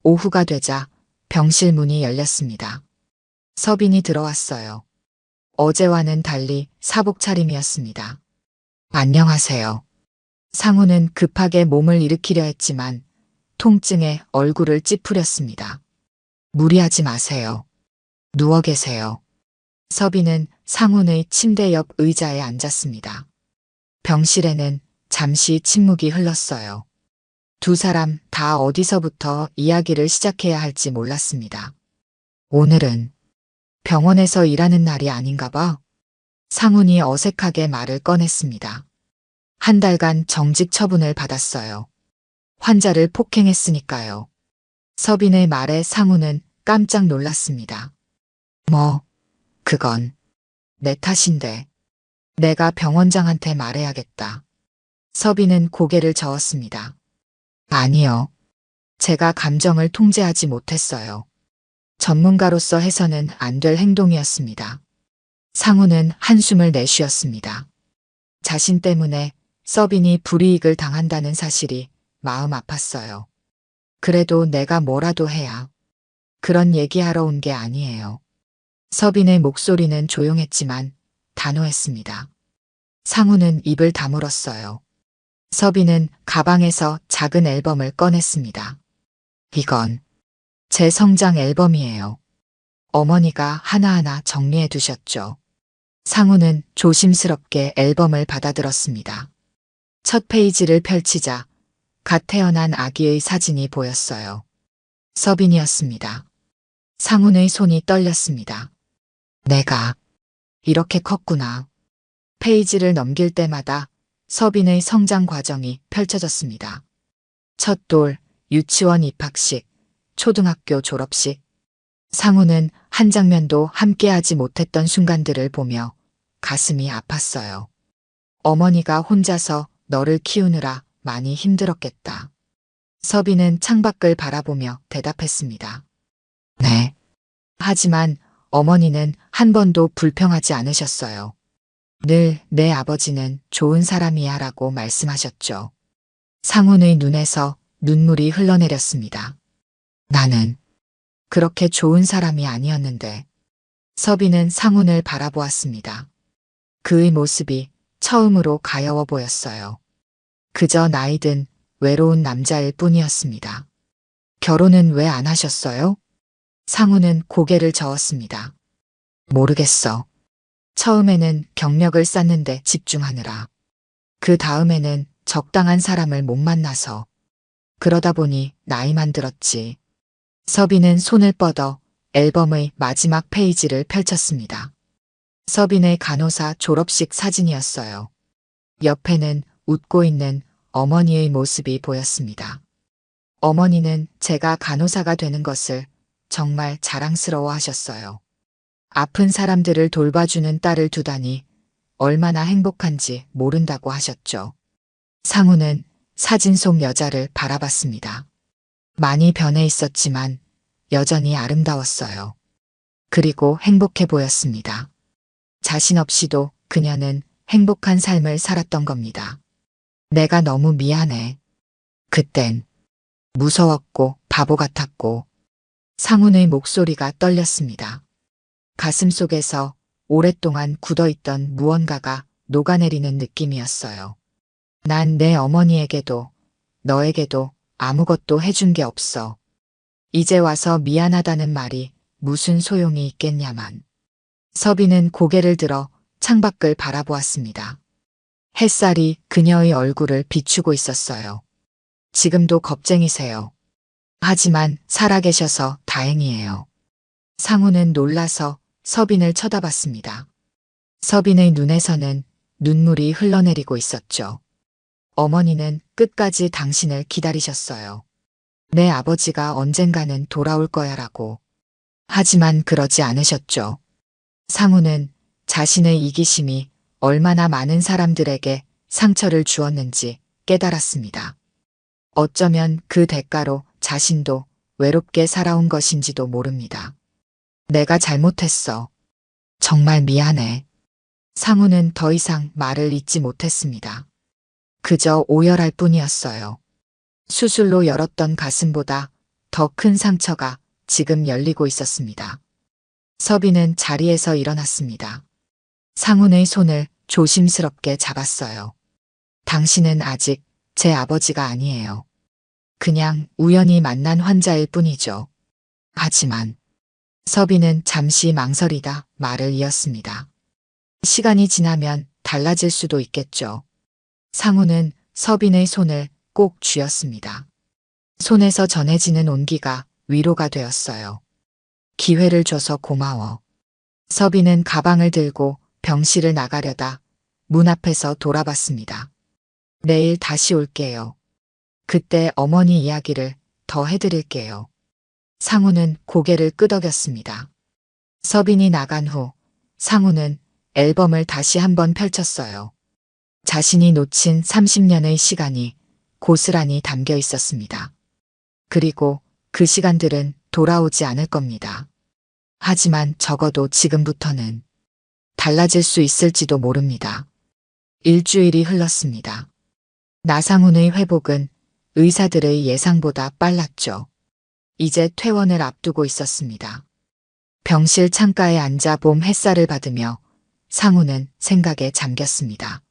Speaker 1: 오후가 되자 병실 문이 열렸습니다. 서빈이 들어왔어요. 어제와는 달리 사복 차림이었습니다. 안녕하세요. 상훈은 급하게 몸을 일으키려 했지만 통증에 얼굴을 찌푸렸습니다. 무리하지 마세요. 누워 계세요. 서빈은 상훈의 침대 옆 의자에 앉았습니다. 병실에는 잠시 침묵이 흘렀어요. 두 사람 다 어디서부터 이야기를 시작해야 할지 몰랐습니다. 오늘은 병원에서 일하는 날이 아닌가 봐. 상훈이 어색하게 말을 꺼냈습니다. 한 달간 정직 처분을 받았어요. 환자를 폭행했으니까요. 서빈의 말에 상훈은 깜짝 놀랐습니다. 그건 내 탓인데. 내가 병원장한테 말해야겠다. 서빈은 고개를 저었습니다. 아니요. 제가 감정을 통제하지 못했어요. 전문가로서 해서는 안 될 행동이었습니다. 상훈은 한숨을 내쉬었습니다. 자신 때문에 서빈이 불이익을 당한다는 사실이 마음 아팠어요. 그래도 내가 뭐라도 해야. 그런 얘기하러 온 게 아니에요. 서빈의 목소리는 조용했지만 단호했습니다. 상훈은 입을 다물었어요. 서빈은 가방에서 작은 앨범을 꺼냈습니다. 이건 제 성장 앨범이에요. 어머니가 하나하나 정리해 두셨죠. 상훈은 조심스럽게 앨범을 받아들었습니다. 첫 페이지를 펼치자 갓 태어난 아기의 사진이 보였어요. 서빈이었습니다. 상훈의 손이 떨렸습니다. 내가 이렇게 컸구나. 페이지를 넘길 때마다 서빈의 성장 과정이 펼쳐졌습니다. 첫 돌, 유치원 입학식, 초등학교 졸업식. 상훈은 한 장면도 함께하지 못했던 순간들을 보며 가슴이 아팠어요. 어머니가 혼자서 너를 키우느라 많이 힘들었겠다. 서빈은 창밖을 바라보며 대답했습니다. 네. 하지만 어머니는 한 번도 불평하지 않으셨어요. 늘 내 아버지는 좋은 사람이야 라고 말씀하셨죠. 상훈의 눈에서 눈물이 흘러내렸습니다. 나는 그렇게 좋은 사람이 아니었는데. 서빈은 상훈을 바라보았습니다. 그의 모습이 처음으로 가여워 보였어요. 그저 나이든 외로운 남자일 뿐이었습니다. 결혼은 왜 안 하셨어요? 상우는 고개를 저었습니다. 모르겠어. 처음에는 경력을 쌓는데 집중하느라. 그 다음에는 적당한 사람을 못 만나서. 그러다 보니 나이만 들었지. 서빈은 손을 뻗어 앨범의 마지막 페이지를 펼쳤습니다. 서빈의 간호사 졸업식 사진이었어요. 옆에는 웃고 있는 어머니의 모습이 보였습니다. 어머니는 제가 간호사가 되는 것을 정말 자랑스러워 하셨어요. 아픈 사람들을 돌봐주는 딸을 두다니 얼마나 행복한지 모른다고 하셨죠. 상우는 사진 속 여자를 바라봤습니다. 많이 변해 있었지만 여전히 아름다웠어요. 그리고 행복해 보였습니다. 자신 없이도 그녀는 행복한 삶을 살았던 겁니다. 내가 너무 미안해. 그땐 무서웠고 바보 같았고. 상훈의 목소리가 떨렸습니다. 가슴 속에서 오랫동안 굳어있던 무언가가 녹아내리는 느낌이었어요. 난 내 어머니에게도 너에게도 아무것도 해준 게 없어. 이제 와서 미안하다는 말이 무슨 소용이 있겠냐만. 서빈은 고개를 들어 창밖을 바라보았습니다. 햇살이 그녀의 얼굴을 비추고 있었어요. 지금도 겁쟁이세요. 하지만 살아계셔서 다행이에요. 상우는 놀라서 서빈을 쳐다봤습니다. 서빈의 눈에서는 눈물이 흘러내리고 있었죠. 어머니는 끝까지 당신을 기다리셨어요. 내 아버지가 언젠가는 돌아올 거야라고. 하지만 그러지 않으셨죠. 상우는 자신의 이기심이 얼마나 많은 사람들에게 상처를 주었는지 깨달았습니다. 어쩌면 그 대가로 자신도 외롭게 살아온 것인지도 모릅니다. 내가 잘못했어. 정말 미안해. 상우는 더 이상 말을 잇지 못했습니다. 그저 오열할 뿐이었어요. 수술로 열었던 가슴보다 더 큰 상처가 지금 열리고 있었습니다. 서빈은 자리에서 일어났습니다. 상훈의 손을 조심스럽게 잡았어요. 당신은 아직 제 아버지가 아니에요. 그냥 우연히 만난 환자일 뿐이죠. 하지만 서빈은 잠시 망설이다 말을 이었습니다. 시간이 지나면 달라질 수도 있겠죠. 상훈은 서빈의 손을 꼭 쥐었습니다. 손에서 전해지는 온기가 위로가 되었어요. 기회를 줘서 고마워. 서빈은 가방을 들고 병실을 나가려다 문 앞에서 돌아봤습니다. 내일 다시 올게요. 그때 어머니 이야기를 더 해드릴게요. 상우는 고개를 끄덕였습니다. 서빈이 나간 후 상우는 앨범을 다시 한번 펼쳤어요. 자신이 놓친 30년의 시간이 고스란히 담겨 있었습니다. 그리고 그 시간들은 돌아오지 않을 겁니다. 하지만 적어도 지금부터는 달라질 수 있을지도 모릅니다. 일주일이 흘렀습니다. 나상훈의 회복은 의사들의 예상보다 빨랐죠. 이제 퇴원을 앞두고 있었습니다. 병실 창가에 앉아 봄 햇살을 받으며 상훈은 생각에 잠겼습니다.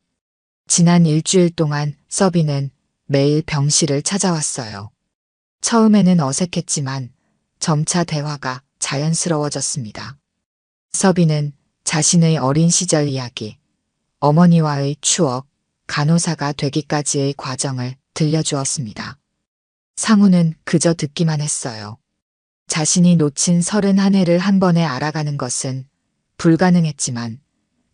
Speaker 1: 지난 일주일 동안 서빈은 매일 병실을 찾아왔어요. 처음에는 어색했지만 점차 대화가 자연스러워졌습니다. 서빈은 자신의 어린 시절 이야기, 어머니와의 추억, 간호사가 되기까지의 과정을 들려주었습니다. 상우는 그저 듣기만 했어요. 자신이 놓친 31회를 한 번에 알아가는 것은 불가능했지만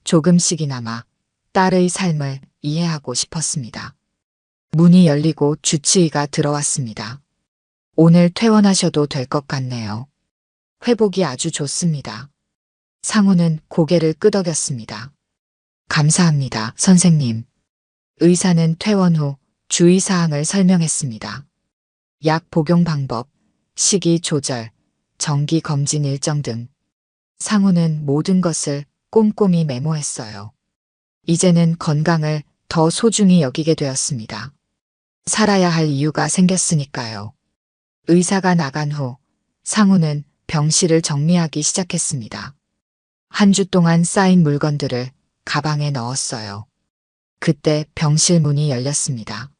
Speaker 1: 조금씩이나마 딸의 삶을 이해하고 싶었습니다. 문이 열리고 주치의가 들어왔습니다. 오늘 퇴원하셔도 될 것 같네요. 회복이 아주 좋습니다. 상우는 고개를 끄덕였습니다. 감사합니다, 선생님. 의사는 퇴원 후 주의사항을 설명했습니다. 약 복용 방법, 식이 조절, 정기 검진 일정 등. 상우는 모든 것을 꼼꼼히 메모했어요. 이제는 건강을 더 소중히 여기게 되었습니다. 살아야 할 이유가 생겼으니까요. 의사가 나간 후 상우는 병실을 정리하기 시작했습니다. 한 주 동안 쌓인 물건들을 가방에 넣었어요. 그때 병실 문이 열렸습니다.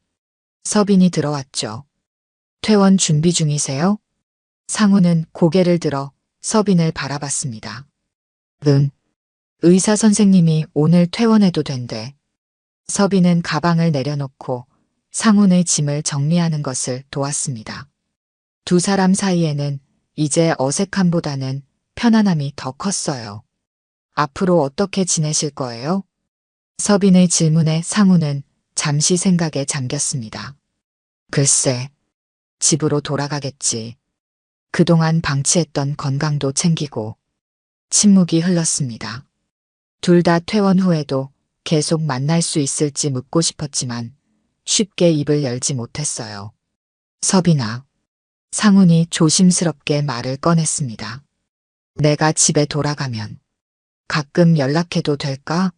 Speaker 1: 서빈이 들어왔죠. 퇴원 준비 중이세요? 상우는 고개를 들어 서빈을 바라봤습니다. 응. 의사 선생님이 오늘 퇴원해도 된대. 서빈은 가방을 내려놓고 상훈의 짐을 정리하는 것을 도왔습니다. 두 사람 사이에는 이제 어색함보다는 편안함이 더 컸어요. 앞으로 어떻게 지내실 거예요? 서빈의 질문에 상훈은 잠시 생각에 잠겼습니다. 글쎄, 집으로 돌아가겠지. 그동안 방치했던 건강도 챙기고. 침묵이 흘렀습니다. 둘 다 퇴원 후에도 계속 만날 수 있을지 묻고 싶었지만 쉽게 입을 열지 못했어요. 서빈아. 상훈이 조심스럽게 말을 꺼냈습니다. 내가 집에 돌아가면 가끔 연락해도 될까?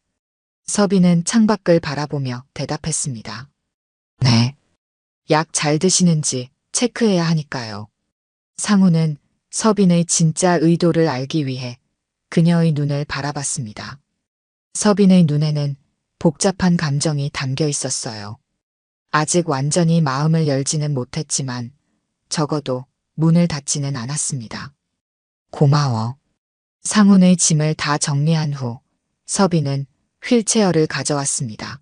Speaker 1: 서빈은 창밖을 바라보며 대답했습니다. 네. 약 잘 드시는지 체크해야 하니까요. 상훈은 서빈의 진짜 의도를 알기 위해 그녀의 눈을 바라봤습니다. 서빈의 눈에는 복잡한 감정이 담겨 있었어요. 아직 완전히 마음을 열지는 못했지만 적어도 문을 닫지는 않았습니다. 고마워. 상훈의 짐을 다 정리한 후 서빈은 휠체어를 가져왔습니다.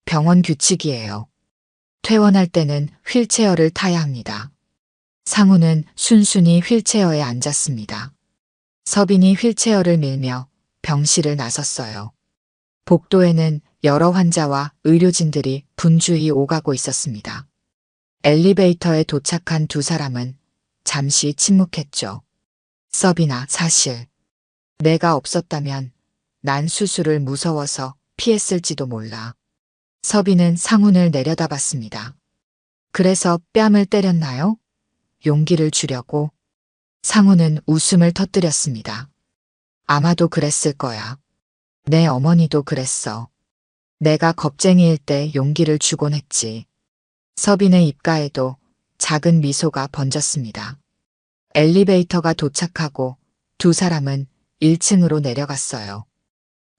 Speaker 1: 병원 규칙이에요. 퇴원할 때는 휠체어를 타야 합니다. 상훈은 순순히 휠체어에 앉았습니다. 서빈이 휠체어를 밀며 병실을 나섰어요. 복도에는 여러 환자와 의료진들이 분주히 오가고 있었습니다. 엘리베이터에 도착한 두 사람은 잠시 침묵했죠. 서빈아, 사실 내가 없었다면 난 수술을 무서워서 피했을지도 몰라. 서빈은 상훈을 내려다봤습니다. 그래서 뺨을 때렸나요? 용기를 주려고. 상훈은 웃음을 터뜨렸습니다. 아마도 그랬을 거야. 내 어머니도 그랬어. 내가 겁쟁이일 때 용기를 주곤 했지. 서빈의 입가에도 작은 미소가 번졌습니다. 엘리베이터가 도착하고 두 사람은 1층으로 내려갔어요.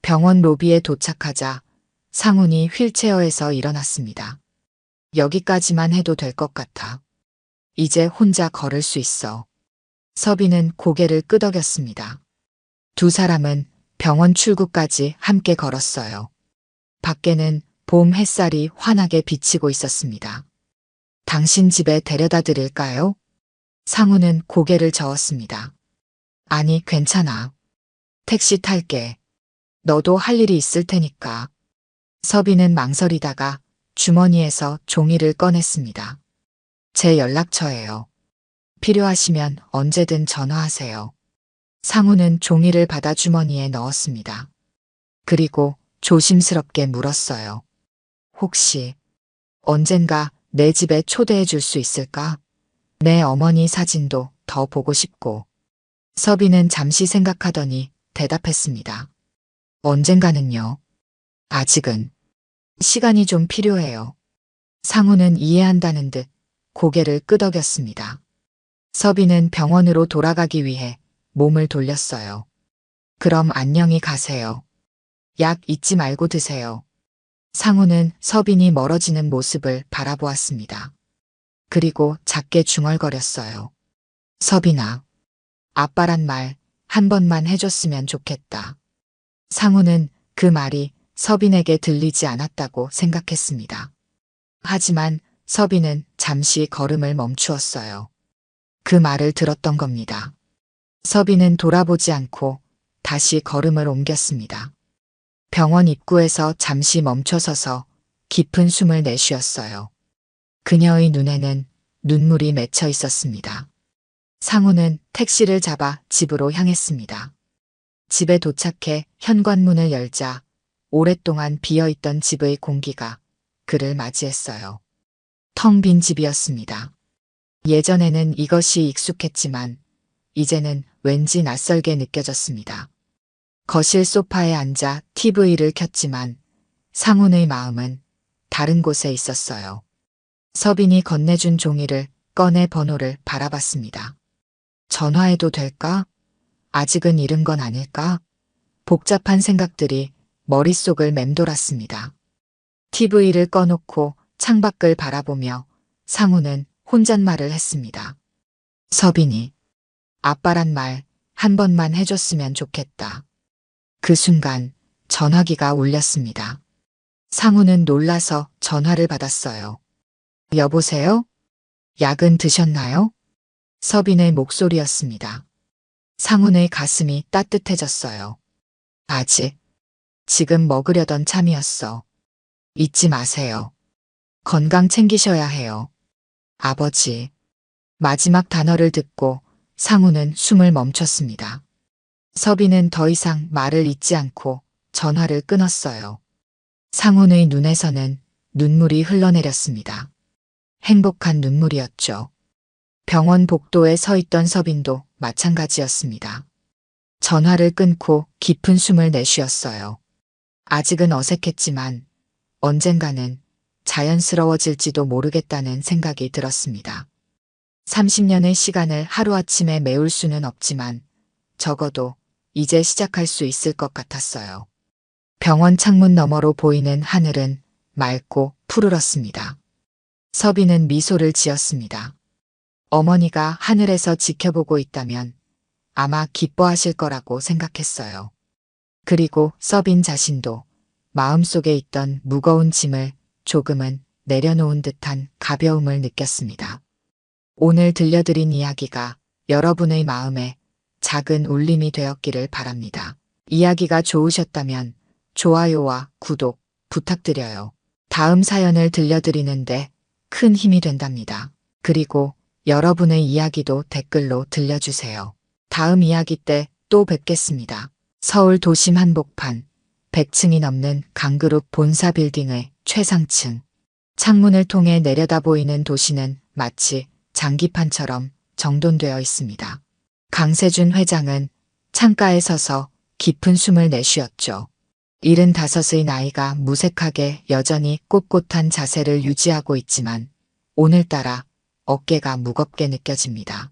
Speaker 1: 병원 로비에 도착하자 상훈이 휠체어에서 일어났습니다. 여기까지만 해도 될 것 같아. 이제 혼자 걸을 수 있어. 서빈은 고개를 끄덕였습니다. 두 사람은 병원 출구까지 함께 걸었어요. 밖에는 봄 햇살이 환하게 비치고 있었습니다. 당신 집에 데려다 드릴까요? 상훈은 고개를 저었습니다. 아니, 괜찮아. 택시 탈게. 너도 할 일이 있을 테니까. 서빈은 망설이다가 주머니에서 종이를 꺼냈습니다. 제 연락처예요. 필요하시면 언제든 전화하세요. 상훈은 종이를 받아 주머니에 넣었습니다. 그리고 조심스럽게 물었어요. 혹시 언젠가 내 집에 초대해 줄 수 있을까? 내 어머니 사진도 더 보고 싶고. 서빈은 잠시 생각하더니 대답했습니다. 언젠가는요. 아직은 시간이 좀 필요해요. 상훈은 이해한다는 듯 고개를 끄덕였습니다. 서빈은 병원으로 돌아가기 위해 몸을 돌렸어요. 그럼 안녕히 가세요. 약 잊지 말고 드세요. 상훈은 서빈이 멀어지는 모습을 바라보았습니다. 그리고 작게 중얼거렸어요. 서빈아, 아빠란 말 한 번만 해줬으면 좋겠다. 상훈은 그 말이 서빈에게 들리지 않았다고 생각했습니다. 하지만 서빈은 잠시 걸음을 멈추었어요. 그 말을 들었던 겁니다. 서빈은 돌아보지 않고 다시 걸음을 옮겼습니다. 병원 입구에서 잠시 멈춰서서 깊은 숨을 내쉬었어요. 그녀의 눈에는 눈물이 맺혀 있었습니다. 상훈은 택시를 잡아 집으로 향했습니다. 집에 도착해 현관문을 열자 오랫동안 비어있던 집의 공기가 그를 맞이했어요. 텅 빈 집이었습니다. 예전에는 이것이 익숙했지만 이제는 왠지 낯설게 느껴졌습니다. 거실 소파에 앉아 TV를 켰지만 상훈의 마음은 다른 곳에 있었어요. 서빈이 건네준 종이를 꺼내 번호를 바라봤습니다. 전화해도 될까? 아직은 이른 건 아닐까? 복잡한 생각들이 머릿속을 맴돌았습니다. TV를 꺼놓고 창밖을 바라보며 상훈은 혼잣말을 했습니다. 서빈이 아빠란 말 한 번만 해줬으면 좋겠다. 그 순간 전화기가 울렸습니다. 상우는 놀라서 전화를 받았어요. 여보세요? 약은 드셨나요? 서빈의 목소리였습니다. 상훈의 가슴이 따뜻해졌어요. 아직, 지금 먹으려던 참이었어. 잊지 마세요. 건강 챙기셔야 해요. 아버지. 마지막 단어를 듣고 상훈은 숨을 멈췄습니다. 서빈은 더 이상 말을 잇지 않고 전화를 끊었어요. 상훈의 눈에서는 눈물이 흘러내렸습니다. 행복한 눈물이었죠. 병원 복도에 서 있던 서빈도 마찬가지였습니다. 전화를 끊고 깊은 숨을 내쉬었어요. 아직은 어색했지만 언젠가는 자연스러워질지도 모르겠다는 생각이 들었습니다. 30년의 시간을 하루아침에 메울 수는 없지만 적어도 이제 시작할 수 있을 것 같았어요. 병원 창문 너머로 보이는 하늘은 맑고 푸르렀습니다. 서빈은 미소를 지었습니다. 어머니가 하늘에서 지켜보고 있다면 아마 기뻐하실 거라고 생각했어요. 그리고 서빈 자신도 마음속에 있던 무거운 짐을 조금은 내려놓은 듯한 가벼움을 느꼈습니다. 오늘 들려드린 이야기가 여러분의 마음에 작은 울림이 되었기를 바랍니다. 이야기가 좋으셨다면 좋아요와 구독 부탁드려요. 다음 사연을 들려드리는데 큰 힘이 된답니다. 그리고 여러분의 이야기도 댓글로 들려주세요. 다음 이야기 때 또 뵙겠습니다. 서울 도심 한복판 100층이 넘는 강그룹 본사 빌딩의 최상층. 창문을 통해 내려다 보이는 도시는 마치 장기판처럼 정돈되어 있습니다. 강세준 회장은 창가에 서서 깊은 숨을 내쉬었죠. 75의 나이가 무색하게 여전히 꼿꼿한 자세를 유지하고 있지만 오늘따라 어깨가 무겁게 느껴집니다.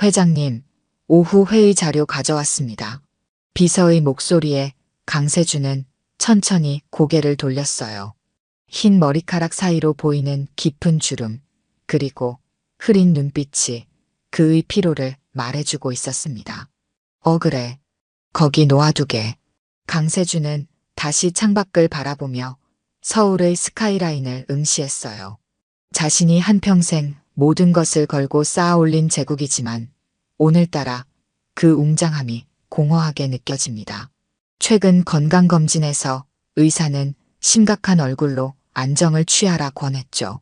Speaker 1: 회장님, 오후 회의 자료 가져왔습니다. 비서의 목소리에 강세준은 천천히 고개를 돌렸어요. 흰 머리카락 사이로 보이는 깊은 주름, 그리고 흐린 눈빛이 그의 피로를 말해주고 있었습니다. 그래. 거기 놓아두게. 강세준은 다시 창밖을 바라보며 서울의 스카이라인을 응시했어요. 자신이 한평생 모든 것을 걸고 쌓아 올린 제국이지만 오늘따라 그 웅장함이 공허하게 느껴집니다. 최근 건강검진에서 의사는 심각한 얼굴로 안정을 취하라 권했죠.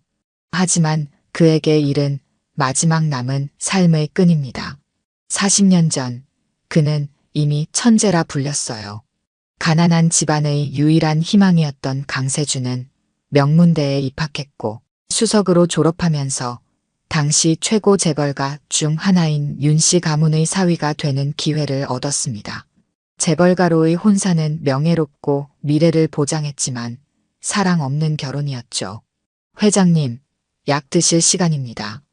Speaker 1: 하지만 그에게 일은 마지막 남은 삶의 끈입니다. 40년 전 그는 이미 천재라 불렸어요. 가난한 집안의 유일한 희망이었던 강세준은 명문대에 입학했고 수석으로 졸업하면서 당시 최고 재벌가 중 하나인 윤씨 가문의 사위가 되는 기회를 얻었습니다. 재벌가로의 혼사는 명예롭고 미래를 보장했지만 사랑 없는 결혼이었죠. 회장님, 약 드실 시간입니다.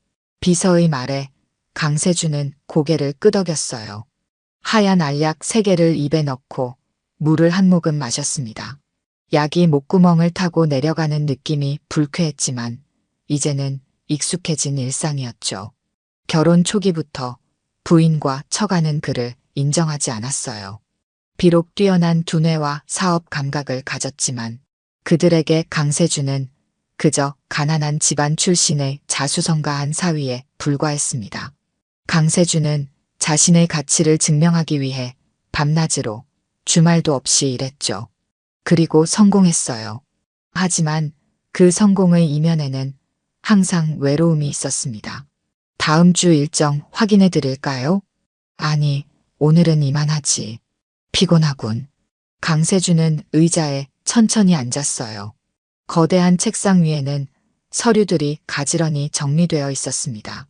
Speaker 1: 비서의 말에 강세준은 고개를 끄덕였어요. 하얀 알약 3개를 입에 넣고 물을 한 모금 마셨습니다. 약이 목구멍을 타고 내려가는 느낌이 불쾌했지만 이제는 익숙해진 일상이었죠. 결혼 초기부터 부인과 처가는 그를 인정하지 않았어요. 비록 뛰어난 두뇌와 사업 감각을 가졌지만 그들에게 강세준은 그저 가난한 집안 출신의 자수성가한 사위에 불과했습니다. 강세준은 자신의 가치를 증명하기 위해 밤낮으로 주말도 없이 일했죠. 그리고 성공했어요. 하지만 그 성공의 이면에는 항상 외로움이 있었습니다. 다음 주 일정 확인해 드릴까요? 아니, 오늘은 이만하지. 피곤하군. 강세준은 의자에 천천히 앉았어요. 거대한 책상 위에는 서류들이 가지런히 정리되어 있었습니다.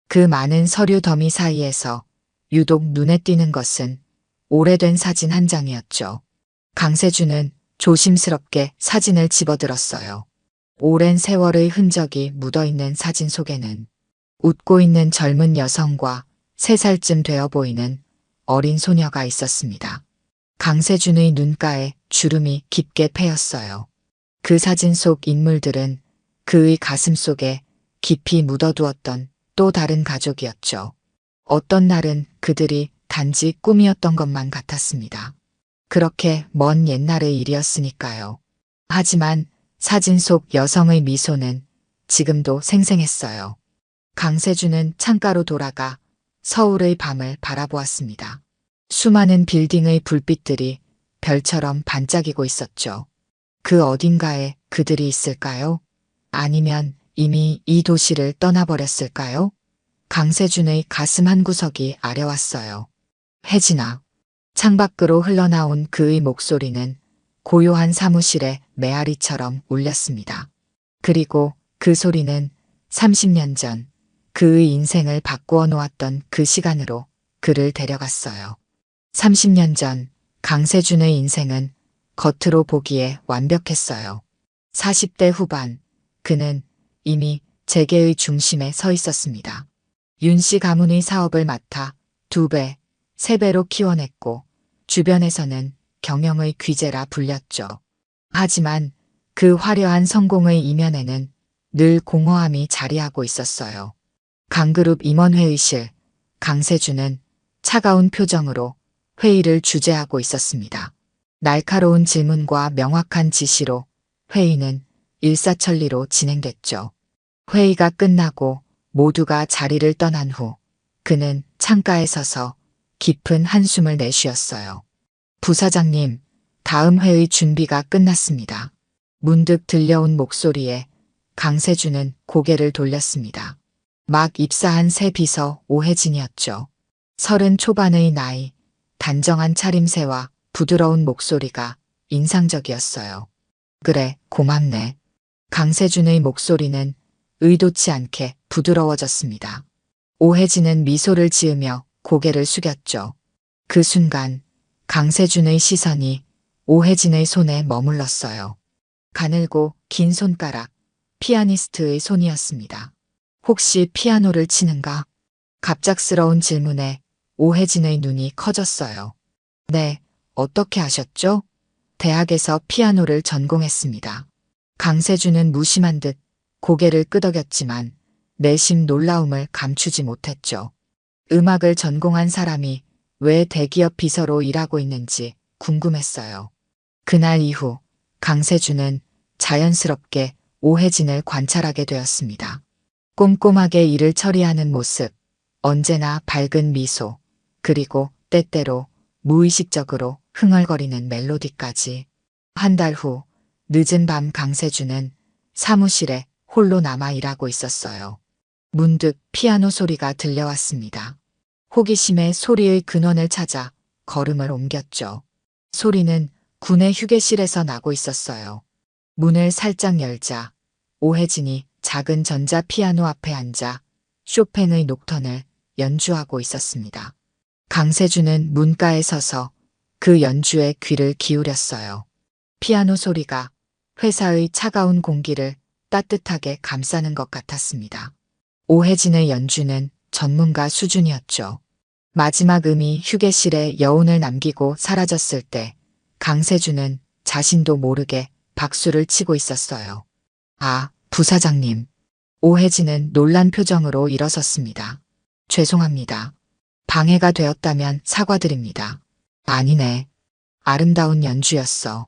Speaker 1: 그 많은 서류 더미 사이에서 유독 눈에 띄는 것은 오래된 사진 한 장이었죠. 강세준은 조심스럽게 사진을 집어들었어요. 오랜 세월의 흔적이 묻어있는 사진 속에는 웃고 있는 젊은 여성과 3살쯤 되어 보이는 어린 소녀가 있었습니다. 강세준의 눈가에 주름이 깊게 패였어요. 그 사진 속 인물들은 그의 가슴 속에 깊이 묻어두었던 또 다른 가족이었죠. 어떤 날은 그들이 단지 꿈이었던 것만 같았습니다. 그렇게 먼 옛날의 일이었으니까요. 하지만 사진 속 여성의 미소는 지금도 생생했어요. 강세준은 창가로 돌아가 서울의 밤을 바라보았습니다. 수많은 빌딩의 불빛들이 별처럼 반짝이고 있었죠. 그 어딘가에 그들이 있을까요? 아니면 이미 이 도시를 떠나버렸을까요? 강세준의 가슴 한구석이 아려왔어요. 혜진아. 창밖으로 흘러나온 그의 목소리는 고요한 사무실의 메아리처럼 울렸습니다. 그리고 그 소리는 30년 전 그의 인생을 바꾸어 놓았던 그 시간으로 그를 데려갔어요. 30년 전 강세준의 인생은 겉으로 보기에 완벽했어요. 40대 후반 그는 이미 재계의 중심에 서 있었습니다. 윤씨 가문의 사업을 맡아 2배, 3배로 키워냈고 주변에서는 경영의 귀재라 불렸죠. 하지만 그 화려한 성공의 이면에는 늘 공허함이 자리하고 있었어요. 강그룹 임원회의실, 강세준은 차가운 표정으로 회의를 주재하고 있었습니다. 날카로운 질문과 명확한 지시로 회의는 일사천리로 진행됐죠. 회의가 끝나고 모두가 자리를 떠난 후 그는 창가에 서서 깊은 한숨을 내쉬었어요. 부사장님, 다음 회의 준비가 끝났습니다. 문득 들려온 목소리에 강세준은 고개를 돌렸습니다. 막 입사한 새 비서 오혜진이었죠. 30 초반의 나이, 단정한 차림새와 부드러운 목소리가 인상적이었어요. 그래, 고맙네. 강세준의 목소리는 의도치 않게 부드러워졌습니다. 오혜진은 미소를 지으며 고개를 숙였죠. 그 순간 강세준의 시선이 오혜진의 손에 머물렀어요. 가늘고 긴 손가락, 피아니스트의 손이었습니다. 혹시 피아노를 치는가? 갑작스러운 질문에 오혜진의 눈이 커졌어요. 네, 어떻게 아셨죠? 대학에서 피아노를 전공했습니다. 강세준은 무심한 듯 고개를 끄덕였지만 내심 놀라움을 감추지 못했죠. 음악을 전공한 사람이 왜 대기업 비서로 일하고 있는지 궁금했어요. 그날 이후 강세준은 자연스럽게 오혜진을 관찰하게 되었습니다. 꼼꼼하게 일을 처리하는 모습, 언제나 밝은 미소, 그리고 때때로 무의식적으로 흥얼거리는 멜로디까지. 한 달 후 늦은 밤 강세준은 사무실에 홀로 남아 일하고 있었어요. 문득 피아노 소리가 들려왔습니다. 호기심에 소리의 근원을 찾아 걸음을 옮겼죠. 소리는 군의 휴게실에서 나고 있었어요. 문을 살짝 열자 오혜진이 작은 전자 피아노 앞에 앉아 쇼팽의 녹턴을 연주하고 있었습니다. 강세준은 문가에 서서 그 연주에 귀를 기울였어요. 피아노 소리가 회사의 차가운 공기를 따뜻하게 감싸는 것 같았습니다. 오혜진의 연주는 전문가 수준이었죠. 마지막 음이 휴게실에 여운을 남기고 사라졌을 때 강세준은 자신도 모르게 박수를 치고 있었어요. 아, 부사장님. 오혜진은 놀란 표정으로 일어섰습니다. 죄송합니다. 방해가 되었다면 사과드립니다. 아니네. 아름다운 연주였어.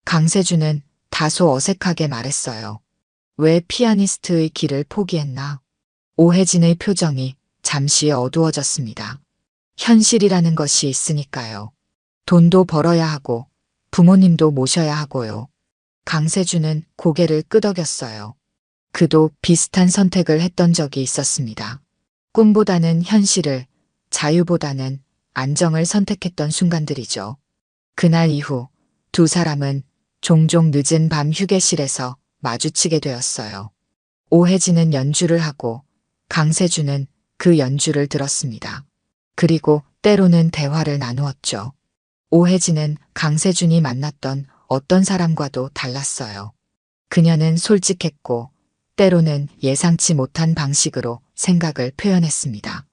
Speaker 1: 강세준은 다소 어색하게 말했어요. 왜 피아니스트의 길을 포기했나? 오혜진의 표정이 잠시 어두워졌습니다. 현실이라는 것이 있으니까요. 돈도 벌어야 하고 부모님도 모셔야 하고요. 강세준은 고개를 끄덕였어요. 그도 비슷한 선택을 했던 적이 있었습니다. 꿈보다는 현실을, 자유보다는 안정을 선택했던 순간들이죠. 그날 이후 두 사람은 종종 늦은 밤 휴게실에서 마주치게 되었어요. 오혜진은 연주를 하고 강세준은 그 연주를 들었습니다. 그리고 때로는 대화를 나누었죠. 오혜진은 강세준이 만났던 어떤 사람과도 달랐어요. 그녀는 솔직했고 때로는 예상치 못한 방식으로 생각을 표현했습니다.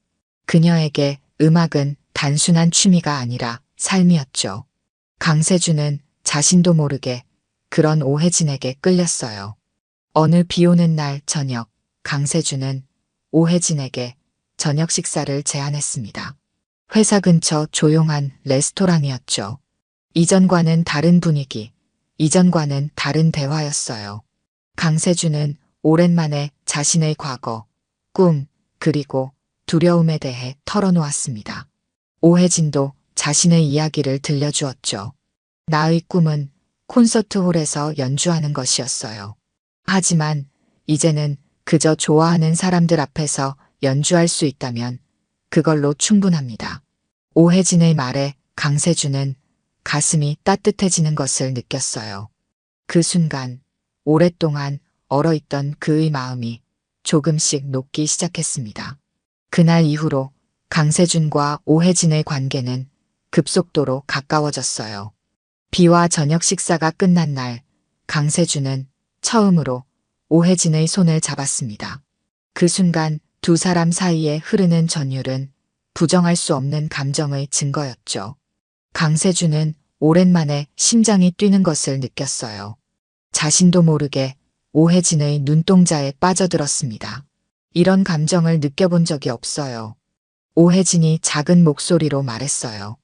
Speaker 1: 그녀에게 음악은 단순한 취미가 아니라 삶이었죠. 강세준은 자신도 모르게 그런 오혜진에게 끌렸어요. 어느 비 오는 날 저녁, 강세준은 오혜진에게 저녁 식사를 제안했습니다. 회사 근처 조용한 레스토랑이었죠. 이전과는 다른 분위기, 이전과는 다른 대화였어요. 강세준은 오랜만에 자신의 과거, 꿈, 그리고 두려움에 대해 털어놓았습니다. 오혜진도 자신의 이야기를 들려주었죠. 나의 꿈은 콘서트홀에서 연주하는 것이었어요. 하지만 이제는 그저 좋아하는 사람들 앞에서 연주할 수 있다면 그걸로 충분합니다. 오혜진의 말에 강세준은 가슴이 따뜻해지는 것을 느꼈어요. 그 순간 오랫동안 얼어있던 그의 마음이 조금씩 녹기 시작했습니다. 그날 이후로 강세준과 오혜진의 관계는 급속도로 가까워졌어요. 비와 저녁 식사가 끝난 날 강세준은 처음으로 오혜진의 손을 잡았습니다. 그 순간 두 사람 사이에 흐르는 전율은 부정할 수 없는 감정의 증거였죠. 강세준은 오랜만에 심장이 뛰는 것을 느꼈어요. 자신도 모르게 오혜진의 눈동자에 빠져들었습니다. 이런 감정을 느껴본 적이 없어요. 오혜진이 작은 목소리로 말했어요.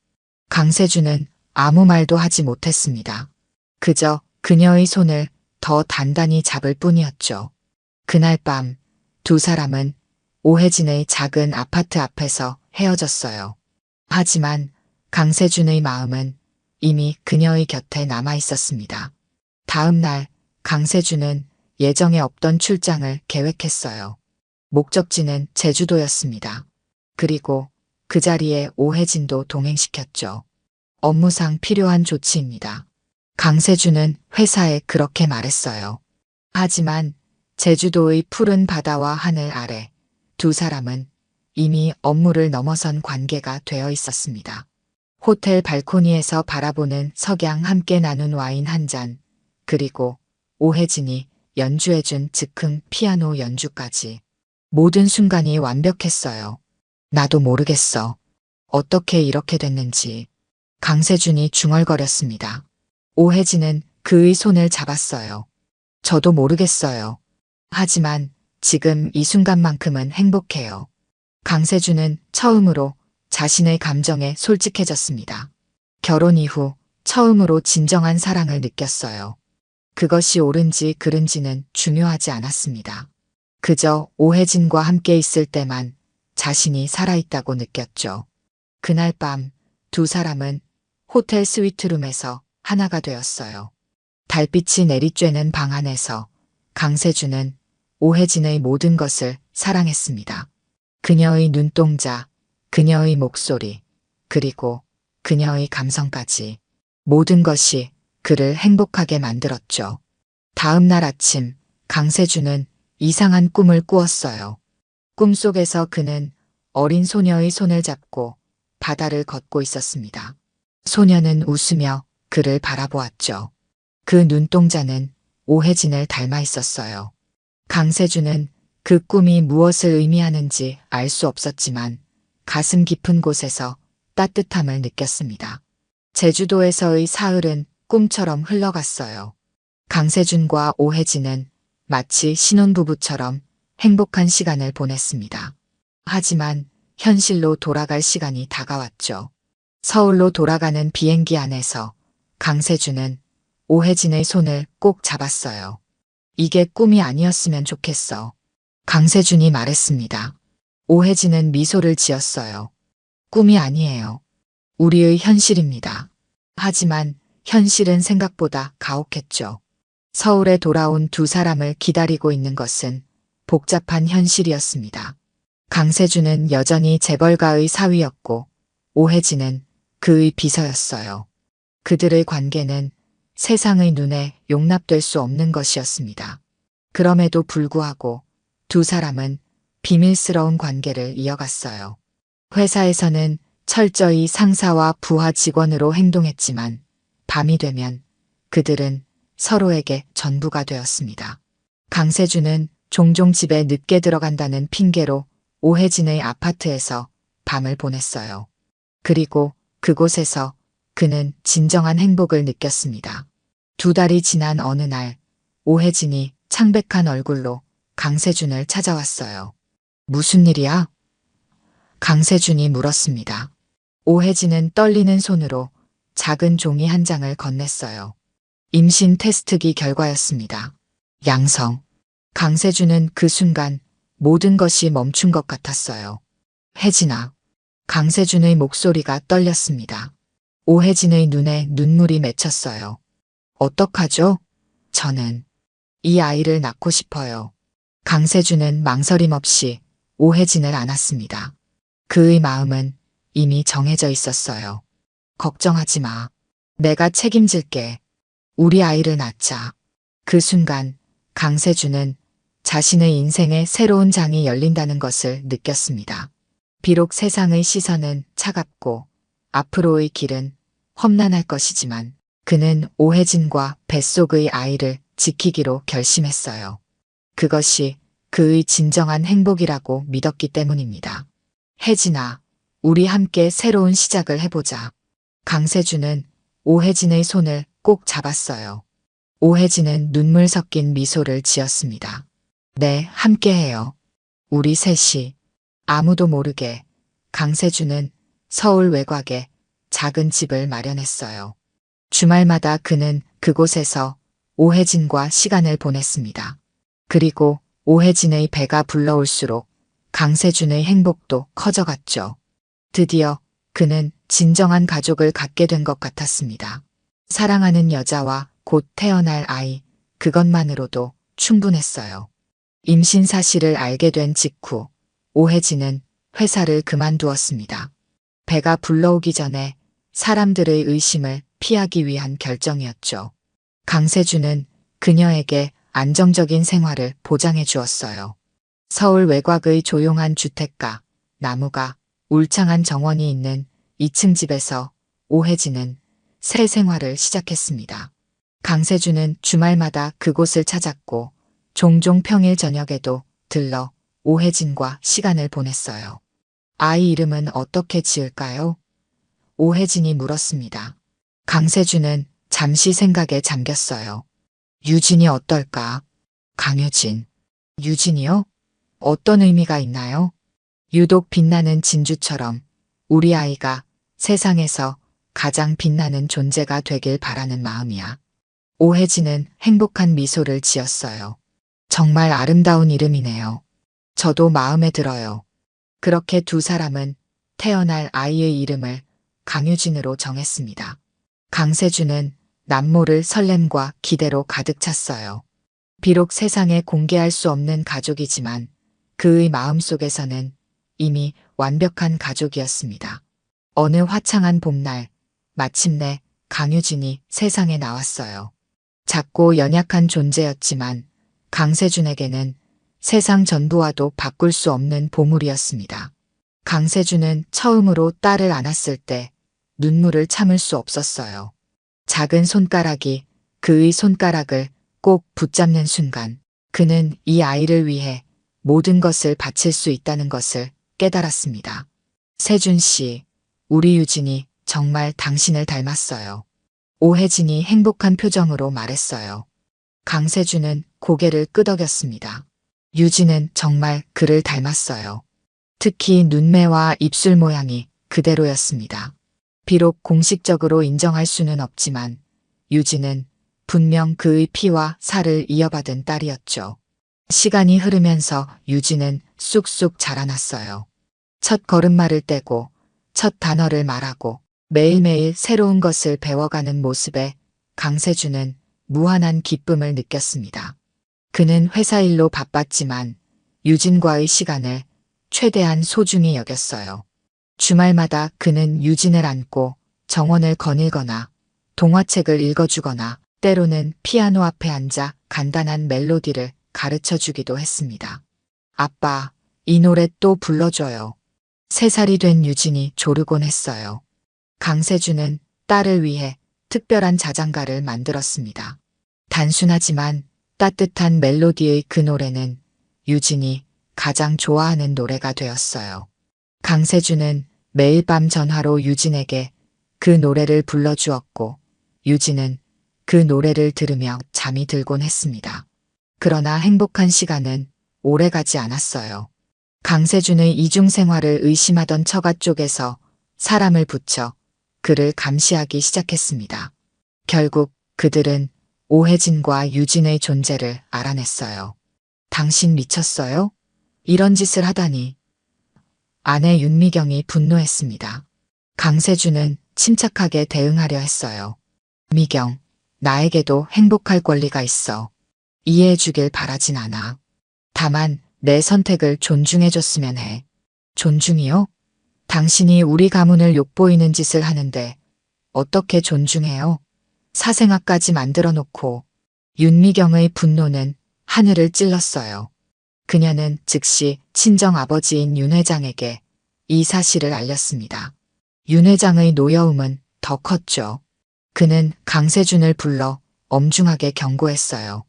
Speaker 1: 강세준은 아무 말도 하지 못했습니다. 그저 그녀의 손을 더 단단히 잡을 뿐이었죠. 그날 밤 두 사람은 오혜진의 작은 아파트 앞에서 헤어졌어요. 하지만 강세준의 마음은 이미 그녀의 곁에 남아 있었습니다. 다음 날 강세준은 예정에 없던 출장을 계획했어요. 목적지는 제주도였습니다. 그리고 그 자리에 오혜진도 동행시켰죠. 업무상 필요한 조치입니다. 강세준은 회사에 그렇게 말했어요. 하지만 제주도의 푸른 바다와 하늘 아래 두 사람은 이미 업무를 넘어선 관계가 되어 있었습니다. 호텔 발코니에서 바라보는 석양, 함께 나눈 와인 한 잔, 그리고 오혜진이 연주해준 즉흥 피아노 연주까지. 모든 순간이 완벽했어요. 나도 모르겠어. 어떻게 이렇게 됐는지. 강세준이 중얼거렸습니다. 오혜진은 그의 손을 잡았어요. 저도 모르겠어요. 하지만 지금 이 순간만큼은 행복해요. 강세준은 처음으로 자신의 감정에 솔직해졌습니다. 결혼 이후 처음으로 진정한 사랑을 느꼈어요. 그것이 옳은지 그른지는 중요하지 않았습니다. 그저 오혜진과 함께 있을 때만 자신이 살아있다고 느꼈죠. 그날 밤 두 사람은 호텔 스위트룸에서 하나가 되었어요. 달빛이 내리쬐는 방 안에서 강세준은 오혜진의 모든 것을 사랑했습니다. 그녀의 눈동자, 그녀의 목소리, 그리고 그녀의 감성까지. 모든 것이 그를 행복하게 만들었죠. 다음 날 아침 강세준은 이상한 꿈을 꾸었어요. 꿈속에서 그는 어린 소녀의 손을 잡고 바다를 걷고 있었습니다. 소녀는 웃으며 그를 바라보았죠. 그 눈동자는 오혜진을 닮아 있었어요. 강세준은 그 꿈이 무엇을 의미하는지 알 수 없었지만 가슴 깊은 곳에서 따뜻함을 느꼈습니다. 제주도에서의 사흘은 꿈처럼 흘러갔어요. 강세준과 오혜진은 마치 신혼부부처럼 행복한 시간을 보냈습니다. 하지만 현실로 돌아갈 시간이 다가왔죠. 서울로 돌아가는 비행기 안에서 강세준은 오혜진의 손을 꼭 잡았어요. 이게 꿈이 아니었으면 좋겠어. 강세준이 말했습니다. 오혜진은 미소를 지었어요. 꿈이 아니에요. 우리의 현실입니다. 하지만 현실은 생각보다 가혹했죠. 서울에 돌아온 두 사람을 기다리고 있는 것은 복잡한 현실이었습니다. 강세준은 여전히 재벌가의 사위였고 오혜진은 그의 비서였어요. 그들의 관계는 세상의 눈에 용납될 수 없는 것이었습니다. 그럼에도 불구하고 두 사람은 비밀스러운 관계를 이어갔어요. 회사에서는 철저히 상사와 부하 직원으로 행동했지만 밤이 되면 그들은 서로에게 전부가 되었습니다. 강세준은 종종 집에 늦게 들어간다는 핑계로 오혜진의 아파트에서 밤을 보냈어요. 그리고 그곳에서 그는 진정한 행복을 느꼈습니다. 두 달이 지난 어느 날 오혜진이 창백한 얼굴로 강세준을 찾아왔어요. 무슨 일이야? 강세준이 물었습니다. 오혜진은 떨리는 손으로 작은 종이 한 장을 건넸어요. 임신 테스트기 결과였습니다. 양성. 강세준은 그 순간 모든 것이 멈춘 것 같았어요. 혜진아. 강세준의 목소리가 떨렸습니다. 오혜진의 눈에 눈물이 맺혔어요. 어떡하죠? 저는 이 아이를 낳고 싶어요. 강세준은 망설임 없이 오혜진을 안았습니다. 그의 마음은 이미 정해져 있었어요. 걱정하지 마. 내가 책임질게. 우리 아이를 낳자. 그 순간 강세준은 자신의 인생에 새로운 장이 열린다는 것을 느꼈습니다. 비록 세상의 시선은 차갑고 앞으로의 길은 험난할 것이지만 그는 오혜진과 뱃속의 아이를 지키기로 결심했어요. 그것이 그의 진정한 행복이라고 믿었기 때문입니다. 혜진아, 우리 함께 새로운 시작을 해보자. 강세준은 오혜진의 손을 꼭 잡았어요. 오혜진은 눈물 섞인 미소를 지었습니다. 네, 함께해요. 우리 셋이. 아무도 모르게 강세준은 서울 외곽에 작은 집을 마련했어요. 주말마다 그는 그곳에서 오혜진과 시간을 보냈습니다. 그리고 오혜진의 배가 불러올수록 강세준의 행복도 커져갔죠. 드디어 그는 진정한 가족을 갖게 된 것 같았습니다. 사랑하는 여자와 곧 태어날 아이, 그것만으로도 충분했어요. 임신 사실을 알게 된 직후 오혜진은 회사를 그만두었습니다. 배가 불러오기 전에 사람들의 의심을 피하기 위한 결정이었죠. 강세준은 그녀에게 안정적인 생활을 보장해 주었어요. 서울 외곽의 조용한 주택가, 나무가 울창한 정원이 있는 2층 집에서 오혜진은 새 생활을 시작했습니다. 강세준은 주말마다 그곳을 찾았고 종종 평일 저녁에도 들러 오혜진과 시간을 보냈어요. 아이 이름은 어떻게 지을까요? 오혜진이 물었습니다. 강세준은 잠시 생각에 잠겼어요. 유진이 어떨까? 강유진. 유진이요? 어떤 의미가 있나요? 유독 빛나는 진주처럼 우리 아이가 세상에서 가장 빛나는 존재가 되길 바라는 마음이야. 오혜진은 행복한 미소를 지었어요. 정말 아름다운 이름이네요. 저도 마음에 들어요. 그렇게 두 사람은 태어날 아이의 이름을 강유진으로 정했습니다. 강세준은 남모를 설렘과 기대로 가득 찼어요. 비록 세상에 공개할 수 없는 가족이지만 그의 마음속에서는 이미 완벽한 가족이었습니다. 어느 화창한 봄날, 마침내 강유진이 세상에 나왔어요. 작고 연약한 존재였지만 강세준에게는 세상 전부와도 바꿀 수 없는 보물이었습니다. 강세준은 처음으로 딸을 안았을 때 눈물을 참을 수 없었어요. 작은 손가락이 그의 손가락을 꼭 붙잡는 순간 그는 이 아이를 위해 모든 것을 바칠 수 있다는 것을 깨달았습니다. 세준 씨, 우리 유진이 정말 당신을 닮았어요. 오혜진이 행복한 표정으로 말했어요. 강세준은 고개를 끄덕였습니다. 유진은 정말 그를 닮았어요. 특히 눈매와 입술 모양이 그대로였습니다. 비록 공식적으로 인정할 수는 없지만 유진은 분명 그의 피와 살을 이어받은 딸이었죠. 시간이 흐르면서 유진은 쑥쑥 자라났어요. 첫 걸음마를 떼고 첫 단어를 말하고 매일매일 새로운 것을 배워가는 모습에 강세준은 무한한 기쁨을 느꼈습니다. 그는 회사 일로 바빴지만 유진과의 시간을 최대한 소중히 여겼어요. 주말마다 그는 유진을 안고 정원을 거닐거나 동화책을 읽어주거나 때로는 피아노 앞에 앉아 간단한 멜로디를 가르쳐 주기도 했습니다. 아빠, 이 노래 또 불러줘요. 3살이 된 유진이 조르곤 했어요. 강세준은 딸을 위해 특별한 자장가를 만들었습니다. 단순하지만 따뜻한 멜로디의 그 노래는 유진이 가장 좋아하는 노래가 되었어요. 강세준은 매일 밤 전화로 유진에게 그 노래를 불러주었고 유진은 그 노래를 들으며 잠이 들곤 했습니다. 그러나 행복한 시간은 오래 가지 않았어요. 강세준의 이중 생활을 의심하던 처가 쪽에서 사람을 붙여 그를 감시하기 시작했습니다. 결국 그들은 오혜진과 유진의 존재를 알아냈어요. 당신 미쳤어요? 이런 짓을 하다니. 아내 윤미경이 분노했습니다. 강세준은 침착하게 대응하려 했어요. 미경, 나에게도 행복할 권리가 있어. 이해해 주길 바라진 않아. 다만 내 선택을 존중해줬으면 해. 존중이요? 당신이 우리 가문을 욕보이는 짓을 하는데 어떻게 존중해요? 사생아까지 만들어 놓고. 윤미경의 분노는 하늘을 찔렀어요. 그녀는 즉시 친정 아버지인 윤 회장에게 이 사실을 알렸습니다. 윤 회장의 노여움은 더 컸죠. 그는 강세준을 불러 엄중하게 경고했어요.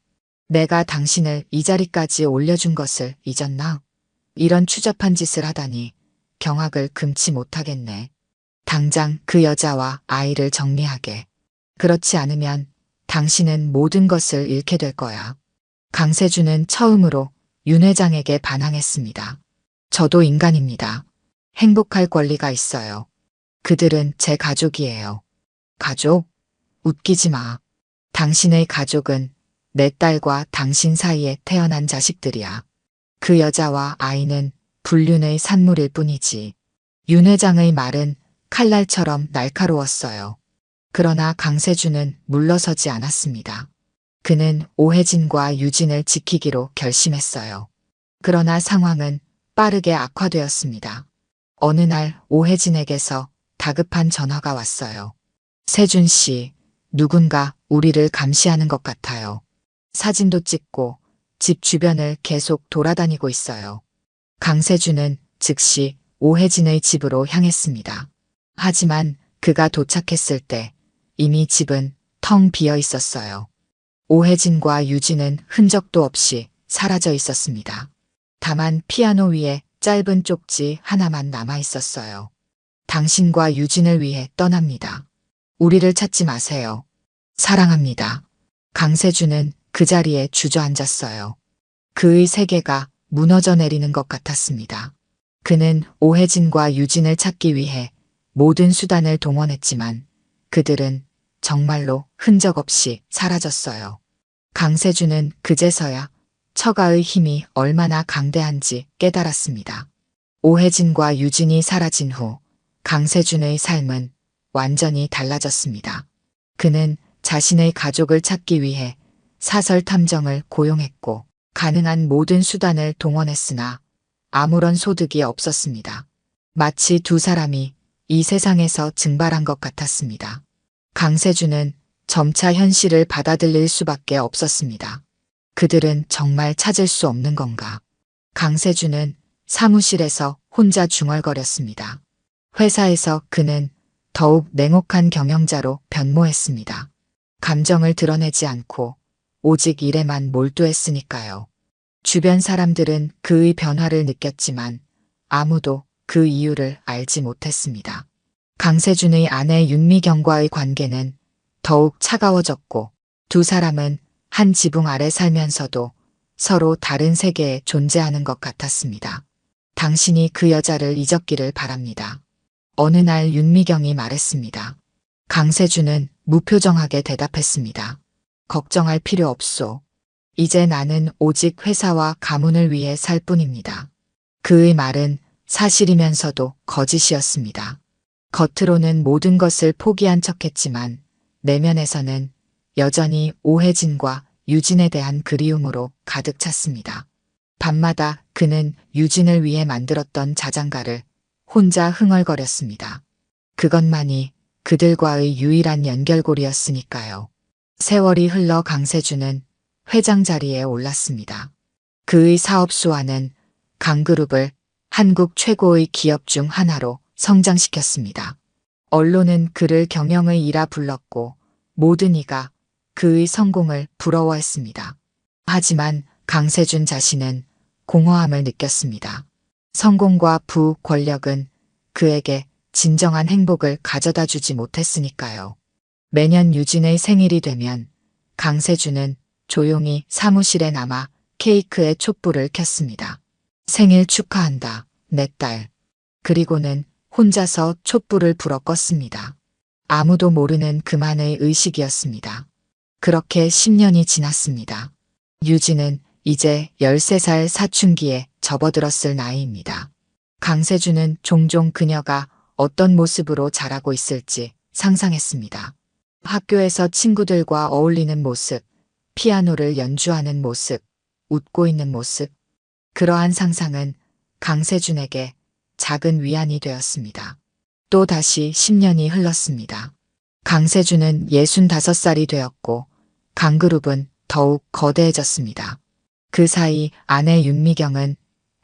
Speaker 1: 내가 당신을 이 자리까지 올려준 것을 잊었나? 이런 추잡한 짓을 하다니 경악을 금치 못하겠네. 당장 그 여자와 아이를 정리하게. 그렇지 않으면 당신은 모든 것을 잃게 될 거야. 강세준은 처음으로 윤 회장에게 반항했습니다. 저도 인간입니다. 행복할 권리가 있어요. 그들은 제 가족이에요. 가족? 웃기지 마. 당신의 가족은 내 딸과 당신 사이에 태어난 자식들이야. 그 여자와 아이는 불륜의 산물일 뿐이지. 윤 회장의 말은 칼날처럼 날카로웠어요. 그러나 강세준은 물러서지 않았습니다. 그는 오혜진과 유진을 지키기로 결심했어요. 그러나 상황은 빠르게 악화되었습니다. 어느 날 오혜진에게서 다급한 전화가 왔어요. 세준 씨, 누군가 우리를 감시하는 것 같아요. 사진도 찍고 집 주변을 계속 돌아다니고 있어요. 강세준은 즉시 오혜진의 집으로 향했습니다. 하지만 그가 도착했을 때 이미 집은 텅 비어 있었어요. 오혜진과 유진은 흔적도 없이 사라져 있었습니다. 다만 피아노 위에 짧은 쪽지 하나만 남아 있었어요. 당신과 유진을 위해 떠납니다. 우리를 찾지 마세요. 사랑합니다. 강세준은 그 자리에 주저앉았어요. 그의 세계가 무너져 내리는 것 같았습니다. 그는 오혜진과 유진을 찾기 위해 모든 수단을 동원했지만 그들은 정말로 흔적 없이 사라졌어요. 강세준은 그제서야 처가의 힘이 얼마나 강대한지 깨달았습니다. 오혜진과 유진이 사라진 후 강세준의 삶은 완전히 달라졌습니다. 그는 자신의 가족을 찾기 위해 사설 탐정을 고용했고 가능한 모든 수단을 동원했으나 아무런 소득이 없었습니다. 마치 두 사람이 이 세상에서 증발한 것 같았습니다. 강세준은 점차 현실을 받아들일 수밖에 없었습니다. 그들은 정말 찾을 수 없는 건가? 강세준은 사무실에서 혼자 중얼거렸습니다. 회사에서 그는 더욱 냉혹한 경영자로 변모했습니다. 감정을 드러내지 않고 오직 일에만 몰두했으니까요. 주변 사람들은 그의 변화를 느꼈지만 아무도 그 이유를 알지 못했습니다. 강세준의 아내 윤미경과의 관계는 더욱 차가워졌고 두 사람은 한 지붕 아래 살면서도 서로 다른 세계에 존재하는 것 같았습니다. 당신이 그 여자를 잊었기를 바랍니다. 어느 날 윤미경이 말했습니다. 강세준은 무표정하게 대답했습니다. 걱정할 필요 없소. 이제 나는 오직 회사와 가문을 위해 살 뿐입니다. 그의 말은 사실이면서도 거짓이었습니다. 겉으로는 모든 것을 포기한 척했지만 내면에서는 여전히 오혜진과 유진에 대한 그리움으로 가득 찼습니다. 밤마다 그는 유진을 위해 만들었던 자장가를 혼자 흥얼거렸습니다. 그것만이 그들과의 유일한 연결고리였으니까요. 세월이 흘러 강세준은 회장 자리에 올랐습니다. 그의 사업수완은 강그룹을 한국 최고의 기업 중 하나로 성장시켰습니다. 언론은 그를 경영의 이라 불렀고 모든 이가 그의 성공을 부러워했습니다. 하지만 강세준 자신은 공허함을 느꼈습니다. 성공과 부, 권력은 그에게 진정한 행복을 가져다 주지 못했으니까요. 매년 유진의 생일이 되면 강세준은 조용히 사무실에 남아 케이크에 촛불을 켰습니다. 생일 축하한다, 내 딸. 그리고는 혼자서 촛불을 불어 껐습니다. 아무도 모르는 그만의 의식이었습니다. 그렇게 10년이 지났습니다. 유진은 이제 13살 사춘기에 접어들었을 나이입니다. 강세준은 종종 그녀가 어떤 모습으로 자라고 있을지 상상했습니다. 학교에서 친구들과 어울리는 모습, 피아노를 연주하는 모습, 웃고 있는 모습. 그러한 상상은 강세준에게 작은 위안이 되었습니다. 또 다시 10년이 흘렀습니다. 강세준은 65살이 되었고 강그룹은 더욱 거대해졌습니다. 그 사이 아내 윤미경은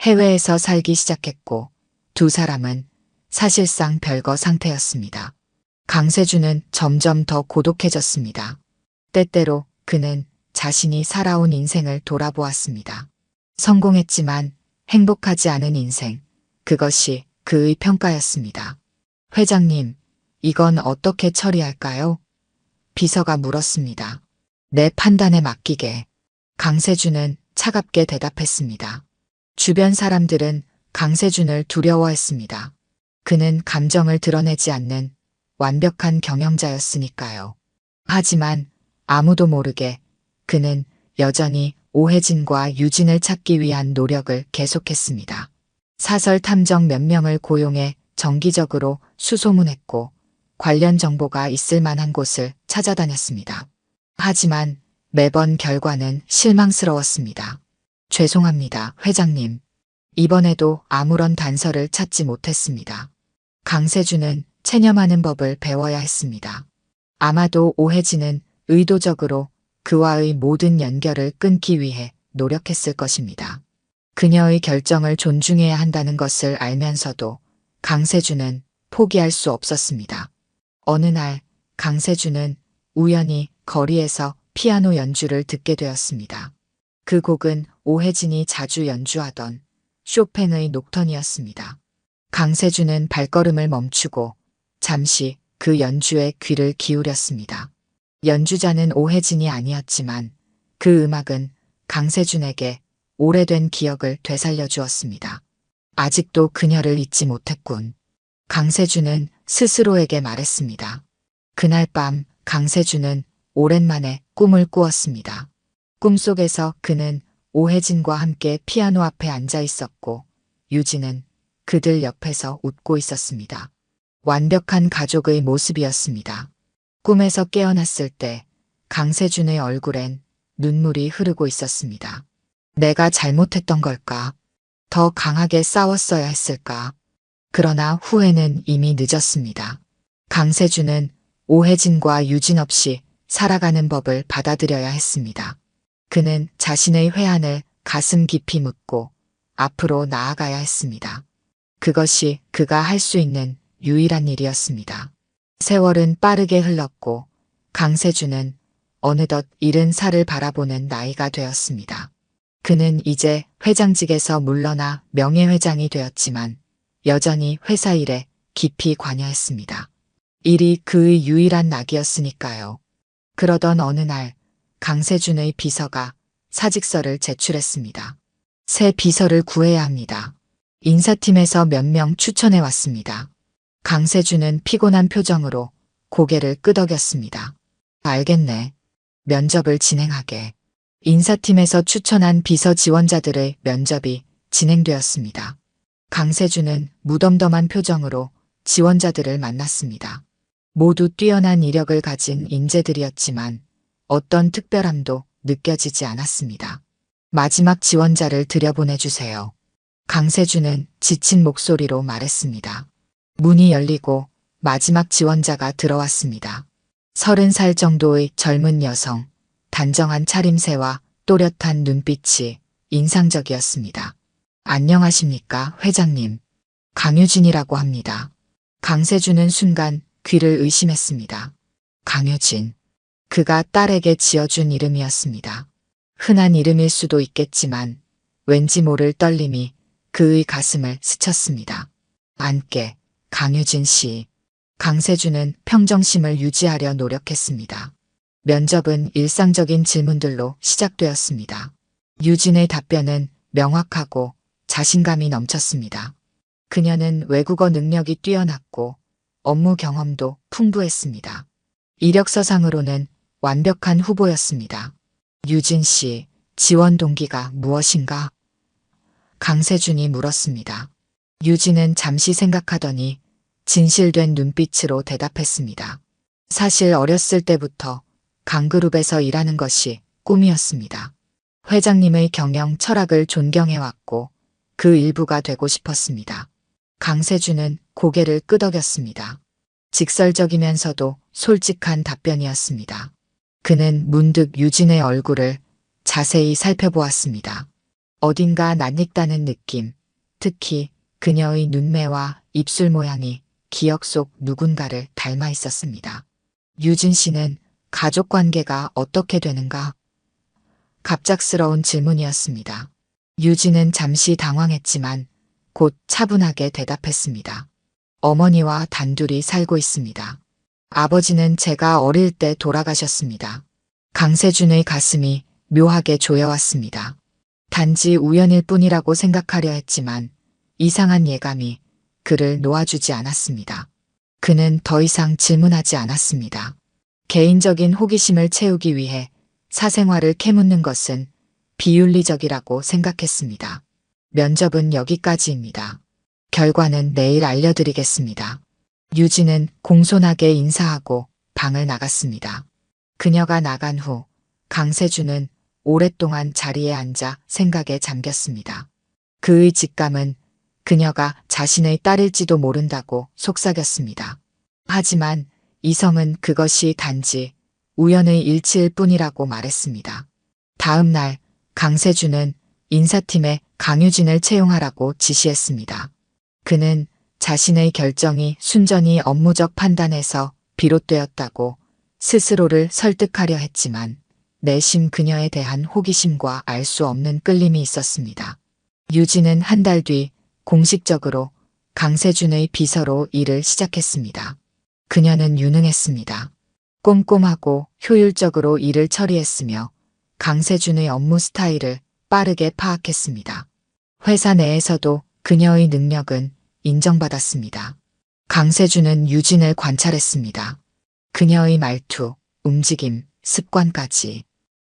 Speaker 1: 해외에서 살기 시작했고 두 사람은 사실상 별거 상태였습니다. 강세준은 점점 더 고독해졌습니다. 때때로 그는 자신이 살아온 인생을 돌아보았습니다. 성공했지만 행복하지 않은 인생, 그것이 그의 평가였습니다. 회장님, 이건 어떻게 처리할까요? 비서가 물었습니다. 내 판단에 맡기게. 강세준은 차갑게 대답했습니다. 주변 사람들은 강세준을 두려워했습니다. 그는 감정을 드러내지 않는 완벽한 경영자였으니까요. 하지만 아무도 모르게 그는 여전히 오혜진과 유진을 찾기 위한 노력을 계속했습니다. 사설 탐정 몇 명을 고용해 정기적으로 수소문했고 관련 정보가 있을 만한 곳을 찾아다녔습니다. 하지만 매번 결과는 실망스러웠습니다. 죄송합니다, 회장님. 이번에도 아무런 단서를 찾지 못했습니다. 강세준은 체념하는 법을 배워야 했습니다. 아마도 오혜진은 의도적으로 그와의 모든 연결을 끊기 위해 노력했을 것입니다. 그녀의 결정을 존중해야 한다는 것을 알면서도 강세준은 포기할 수 없었습니다. 어느 날 강세준은 우연히 거리에서 피아노 연주를 듣게 되었습니다. 그 곡은 오혜진이 자주 연주하던 쇼팽의 녹턴이었습니다. 강세준은 발걸음을 멈추고 잠시 그 연주에 귀를 기울였습니다. 연주자는 오혜진이 아니었지만 그 음악은 강세준에게 오래된 기억을 되살려 주었습니다. 아직도 그녀를 잊지 못했군. 강세준은 스스로에게 말했습니다. 그날 밤 강세준은 오랜만에 꿈을 꾸었습니다. 꿈속에서 그는 오혜진과 함께 피아노 앞에 앉아 있었고 유진은 그들 옆에서 웃고 있었습니다. 완벽한 가족의 모습이었습니다. 꿈에서 깨어났을 때 강세준의 얼굴엔 눈물이 흐르고 있었습니다. 내가 잘못했던 걸까? 더 강하게 싸웠어야 했을까? 그러나 후회는 이미 늦었습니다. 강세준은 오혜진과 유진 없이 살아가는 법을 받아들여야 했습니다. 그는 자신의 회한을 가슴 깊이 묻고 앞으로 나아가야 했습니다. 그것이 그가 할 수 있는 유일한 일이었습니다. 세월은 빠르게 흘렀고 강세준은 어느덧 70살을 바라보는 나이가 되었습니다. 그는 이제 회장직에서 물러나 명예회장이 되었지만 여전히 회사 일에 깊이 관여했습니다. 일이 그의 유일한 낙이었으니까요. 그러던 어느 날 강세준의 비서가 사직서를 제출했습니다. 새 비서를 구해야 합니다. 인사팀에서 몇 명 추천해 왔습니다. 강세준은 피곤한 표정으로 고개를 끄덕였습니다. 알겠네. 면접을 진행하게. 인사팀에서 추천한 비서 지원자들의 면접이 진행되었습니다. 강세준은 무덤덤한 표정으로 지원자들을 만났습니다. 모두 뛰어난 이력을 가진 인재들이었지만 어떤 특별함도 느껴지지 않았습니다. 마지막 지원자를 들여보내주세요. 강세준은 지친 목소리로 말했습니다. 문이 열리고 마지막 지원자가 들어왔습니다. 30살 정도의 젊은 여성, 단정한 차림새와 또렷한 눈빛이 인상적이었습니다. 안녕하십니까, 회장님. 강유진이라고 합니다. 강세준은 순간 귀를 의심했습니다. 강유진. 그가 딸에게 지어준 이름이었습니다. 흔한 이름일 수도 있겠지만 왠지 모를 떨림이 그의 가슴을 스쳤습니다. 안께 강유진 씨. 강세준은 평정심을 유지하려 노력했습니다. 면접은 일상적인 질문들로 시작되었습니다. 유진의 답변은 명확하고 자신감이 넘쳤습니다. 그녀는 외국어 능력이 뛰어났고 업무 경험도 풍부했습니다. 이력서상으로는 완벽한 후보였습니다. 유진 씨, 지원 동기가 무엇인가? 강세준이 물었습니다. 유진은 잠시 생각하더니 진실된 눈빛으로 대답했습니다. 사실 어렸을 때부터 강그룹에서 일하는 것이 꿈이었습니다. 회장님의 경영 철학을 존경해왔고 그 일부가 되고 싶었습니다. 강세준은 고개를 끄덕였습니다. 직설적이면서도 솔직한 답변이었습니다. 그는 문득 유진의 얼굴을 자세히 살펴보았습니다. 어딘가 낯익다는 느낌, 특히 그녀의 눈매와 입술 모양이 기억 속 누군가를 닮아 있었습니다. 유진 씨는 가족 관계가 어떻게 되는가? 갑작스러운 질문이었습니다. 유진은 잠시 당황했지만 곧 차분하게 대답했습니다. 어머니와 단둘이 살고 있습니다. 아버지는 제가 어릴 때 돌아가셨습니다. 강세준의 가슴이 묘하게 조여왔습니다. 단지 우연일 뿐이라고 생각하려 했지만 이상한 예감이 그를 놓아주지 않았습니다. 그는 더 이상 질문하지 않았습니다. 개인적인 호기심을 채우기 위해 사생활을 캐묻는 것은 비윤리적이라고 생각했습니다. 면접은 여기까지입니다. 결과는 내일 알려드리겠습니다. 유진은 공손하게 인사하고 방을 나갔습니다. 그녀가 나간 후 강세준은 오랫동안 자리에 앉아 생각에 잠겼습니다. 그의 직감은 그녀가 자신의 딸일지도 모른다고 속삭였습니다. 하지만 이성은 그것이 단지 우연의 일치일 뿐이라고 말했습니다. 다음 날 강세준은 인사팀에 강유진을 채용하라고 지시했습니다. 그는 자신의 결정이 순전히 업무적 판단에서 비롯되었다고 스스로를 설득하려 했지만 내심 그녀에 대한 호기심과 알 수 없는 끌림이 있었습니다. 유진은 한 달 뒤 공식적으로 강세준의 비서로 일을 시작했습니다. 그녀는 유능했습니다. 꼼꼼하고 효율적으로 일을 처리했으며 강세준의 업무 스타일을 빠르게 파악했습니다. 회사 내에서도 그녀의 능력은 인정받았습니다. 강세준은 유진을 관찰했습니다. 그녀의 말투, 움직임, 습관까지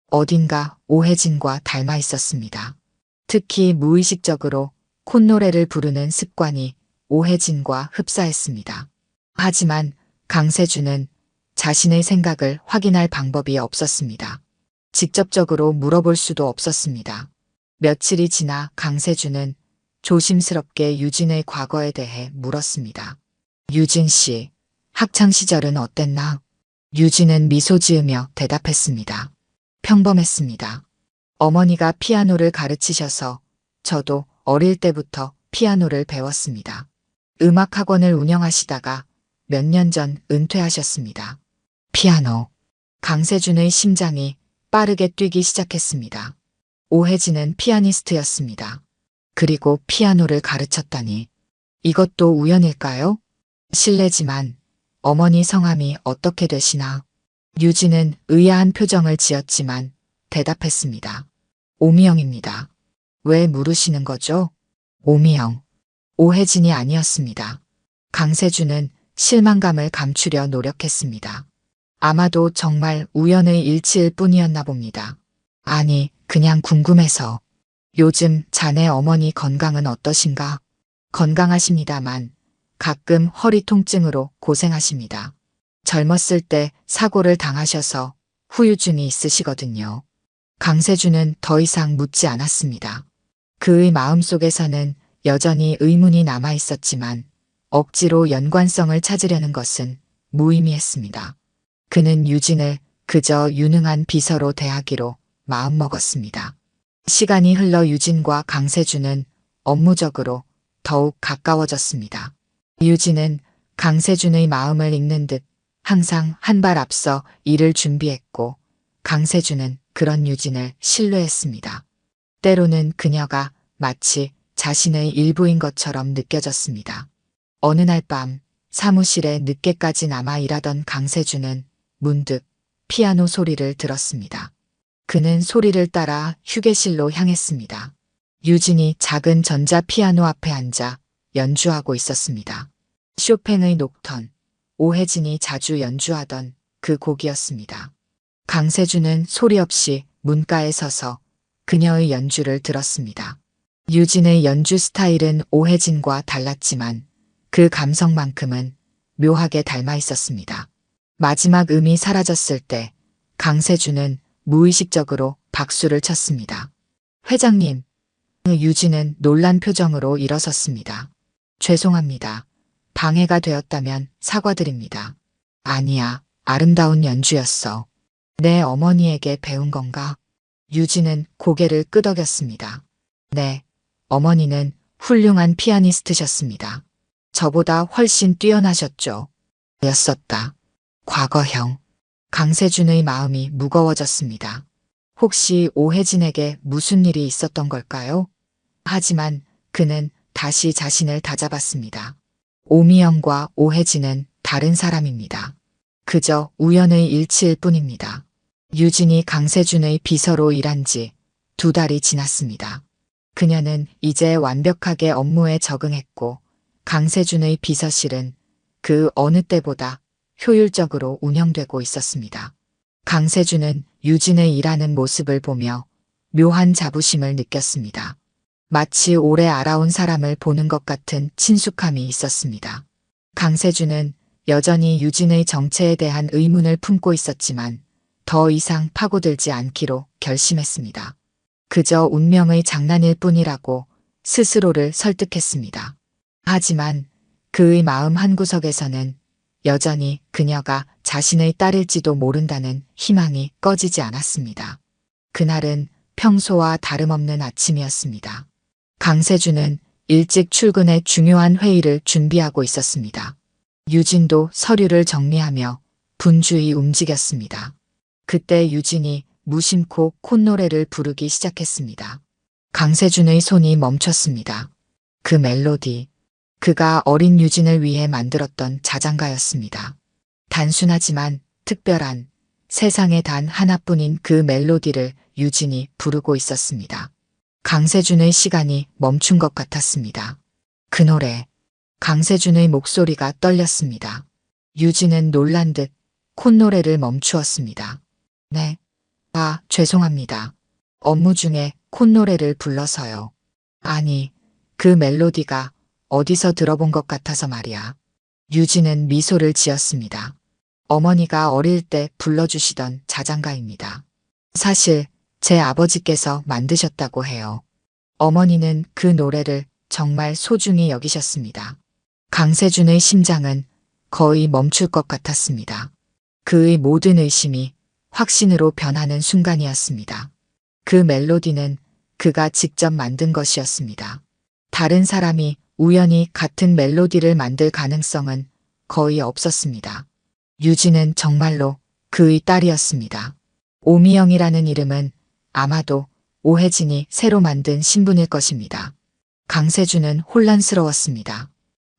Speaker 1: 어딘가 오혜진과 닮아 있었습니다. 특히 무의식적으로 콧노래를 부르는 습관이 오혜진과 흡사했습니다. 하지만 강세준은 자신의 생각을 확인할 방법이 없었습니다. 직접적으로 물어볼 수도 없었습니다. 며칠이 지나 강세준은 조심스럽게 유진의 과거에 대해 물었습니다. 유진 씨, 학창시절은 어땠나? 유진은 미소 지으며 대답했습니다. 평범했습니다. 어머니가 피아노를 가르치셔서 저도 어릴 때부터 피아노를 배웠습니다. 음악학원을 운영하시다가 몇 년 전 은퇴하셨습니다. 피아노. 강세준의 심장이 빠르게 뛰기 시작했습니다. 오혜진은 피아니스트였습니다. 그리고 피아노를 가르쳤다니. 이것도 우연일까요? 실례지만 어머니 성함이 어떻게 되시나? 유진은 의아한 표정을 지었지만 대답했습니다. 오미영입니다. 왜 물으시는 거죠? 오미영. 오혜진이 아니었습니다. 강세준은 실망감을 감추려 노력했습니다. 아마도 정말 우연의 일치일 뿐이었나 봅니다. 아니, 그냥 궁금해서. 요즘 자네 어머니 건강은 어떠신가? 건강하십니다만 가끔 허리 통증으로 고생하십니다. 젊었을 때 사고를 당하셔서 후유증이 있으시거든요. 강세준은 더 이상 묻지 않았습니다. 그의 마음속에서는 여전히 의문이 남아 있었지만 억지로 연관성을 찾으려는 것은 무의미했습니다. 그는 유진을 그저 유능한 비서로 대하기로 마음먹었습니다. 시간이 흘러 유진과 강세준은 업무적으로 더욱 가까워졌습니다. 유진은 강세준의 마음을 읽는 듯 항상 한 발 앞서 일을 준비했고 강세준은 그런 유진을 신뢰했습니다. 때로는 그녀가 마치 자신의 일부인 것처럼 느껴졌습니다. 어느 날 밤 사무실에 늦게까지 남아 일하던 강세준은 문득 피아노 소리를 들었습니다. 그는 소리를 따라 휴게실로 향했습니다. 유진이 작은 전자 피아노 앞에 앉아 연주하고 있었습니다. 쇼팽의 녹턴, 오혜진이 자주 연주하던 그 곡이었습니다. 강세준은 소리 없이 문가에 서서 그녀의 연주를 들었습니다. 유진의 연주 스타일은 오혜진과 달랐지만 그 감성만큼은 묘하게 닮아 있었습니다. 마지막 음이 사라졌을 때 강세준은 무의식적으로 박수를 쳤습니다. 회장님, 유진은 놀란 표정으로 일어섰습니다. 죄송합니다. 방해가 되었다면 사과드립니다. 아니야, 아름다운 연주였어. 내 어머니에게 배운 건가? 유진은 고개를 끄덕였습니다. 네, 어머니는 훌륭한 피아니스트셨습니다. 저보다 훨씬 뛰어나셨죠. 였었다. 과거형. 강세준의 마음이 무거워졌습니다. 혹시 오혜진에게 무슨 일이 있었던 걸까요? 하지만 그는 다시 자신을 다잡았습니다. 오미영과 오혜진은 다른 사람입니다. 그저 우연의 일치일 뿐입니다. 유진이 강세준의 비서로 일한 지 2달이 지났습니다. 그녀는 이제 완벽하게 업무에 적응했고 강세준의 비서실은 그 어느 때보다 효율적으로 운영되고 있었습니다. 강세준은 유진의 일하는 모습을 보며 묘한 자부심을 느꼈습니다. 마치 오래 알아온 사람을 보는 것 같은 친숙함이 있었습니다. 강세준은 여전히 유진의 정체에 대한 의문을 품고 있었지만 더 이상 파고들지 않기로 결심했습니다. 그저 운명의 장난일 뿐이라고 스스로를 설득했습니다. 하지만 그의 마음 한구석에서는 여전히 그녀가 자신의 딸일지도 모른다는 희망이 꺼지지 않았습니다. 그날은 평소와 다름없는 아침이었습니다. 강세준은 일찍 출근해 중요한 회의를 준비하고 있었습니다. 유진도 서류를 정리하며 분주히 움직였습니다. 그때 유진이 무심코 콧노래를 부르기 시작했습니다. 강세준의 손이 멈췄습니다. 그 멜로디, 그가 어린 유진을 위해 만들었던 자장가였습니다. 단순하지만 특별한, 세상에 단 하나뿐인 그 멜로디를 유진이 부르고 있었습니다. 강세준의 시간이 멈춘 것 같았습니다. 그 노래, 강세준의 목소리가 떨렸습니다. 유진은 놀란 듯 콧노래를 멈추었습니다. 네. 아, 죄송합니다. 업무 중에 콧노래를 불러서요. 아니, 그 멜로디가 어디서 들어본 것 같아서 말이야. 유진은 미소를 지었습니다. 어머니가 어릴 때 불러주시던 자장가입니다. 사실 제 아버지께서 만드셨다고 해요. 어머니는 그 노래를 정말 소중히 여기셨습니다. 강세준의 심장은 거의 멈출 것 같았습니다. 그의 모든 의심이 확신으로 변하는 순간이었습니다. 그 멜로디는 그가 직접 만든 것이었습니다. 다른 사람이 우연히 같은 멜로디를 만들 가능성은 거의 없었습니다. 유진은 정말로 그의 딸이었습니다. 오미영이라는 이름은 아마도 오혜진이 새로 만든 신분일 것입니다. 강세준은 혼란스러웠습니다.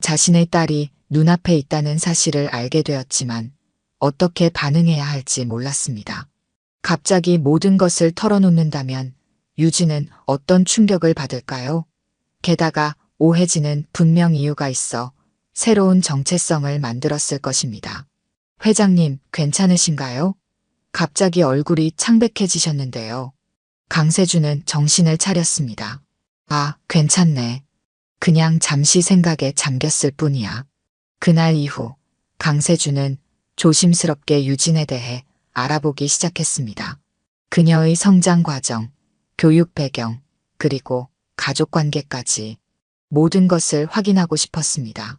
Speaker 1: 자신의 딸이 눈앞에 있다는 사실을 알게 되었지만 어떻게 반응해야 할지 몰랐습니다. 갑자기 모든 것을 털어놓는다면 유진은 어떤 충격을 받을까요? 게다가 오혜진은 분명 이유가 있어 새로운 정체성을 만들었을 것입니다. 회장님, 괜찮으신가요? 갑자기 얼굴이 창백해지셨는데요. 강세준은 정신을 차렸습니다. 아, 괜찮네. 그냥 잠시 생각에 잠겼을 뿐이야. 그날 이후 강세준은 조심스럽게 유진에 대해 알아보기 시작했습니다. 그녀의 성장 과정, 교육 배경, 그리고 가족 관계까지 모든 것을 확인하고 싶었습니다.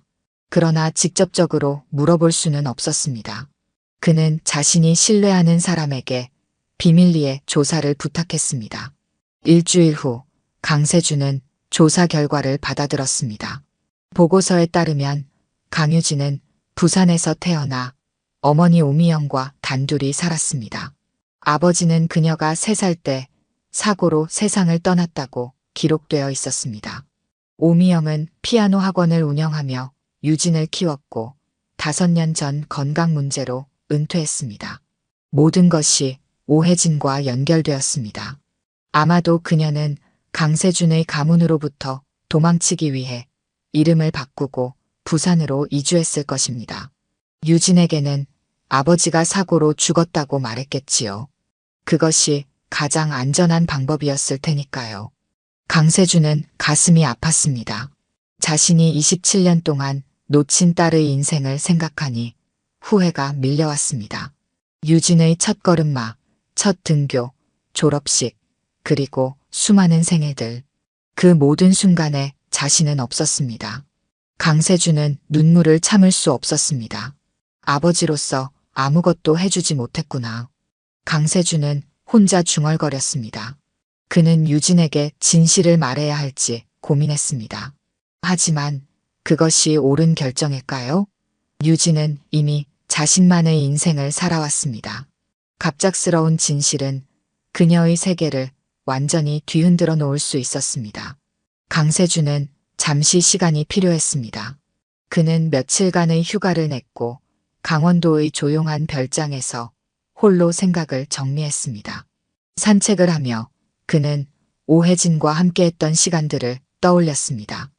Speaker 1: 그러나 직접적으로 물어볼 수는 없었습니다. 그는 자신이 신뢰하는 사람에게 비밀리에 조사를 부탁했습니다. 일주일 후 강세준은 조사 결과를 받아들었습니다. 보고서에 따르면 강유진은 부산에서 태어나 어머니 오미영과 단둘이 살았습니다. 아버지는 그녀가 3살 때 사고로 세상을 떠났다고 기록되어 있었습니다. 오미영은 피아노 학원을 운영하며 유진을 키웠고 5년 전 건강 문제로 은퇴했습니다. 모든 것이 오혜진과 연결되었습니다. 아마도 그녀는 강세준의 가문으로부터 도망치기 위해 이름을 바꾸고 부산으로 이주했을 것입니다. 유진에게는 아버지가 사고로 죽었다고 말했겠지요. 그것이 가장 안전한 방법이었을 테니까요. 강세준은 가슴이 아팠습니다. 자신이 27년 동안 놓친 딸의 인생을 생각하니 후회가 밀려왔습니다. 유진의 첫 걸음마, 첫 등교, 졸업식, 그리고 수많은 생일들. 그 모든 순간에 자신은 없었습니다. 강세준은 눈물을 참을 수 없었습니다. 아버지로서 아무것도 해주지 못했구나. 강세준은 혼자 중얼거렸습니다. 그는 유진에게 진실을 말해야 할지 고민했습니다. 하지만 그것이 옳은 결정일까요? 유진은 이미 자신만의 인생을 살아왔습니다. 갑작스러운 진실은 그녀의 세계를 완전히 뒤흔들어 놓을 수 있었습니다. 강세준은 잠시 시간이 필요했습니다. 그는 며칠간의 휴가를 냈고 강원도의 조용한 별장에서 홀로 생각을 정리했습니다. 산책을 하며 그는 오혜진과 함께했던 시간들을 떠올렸습니다.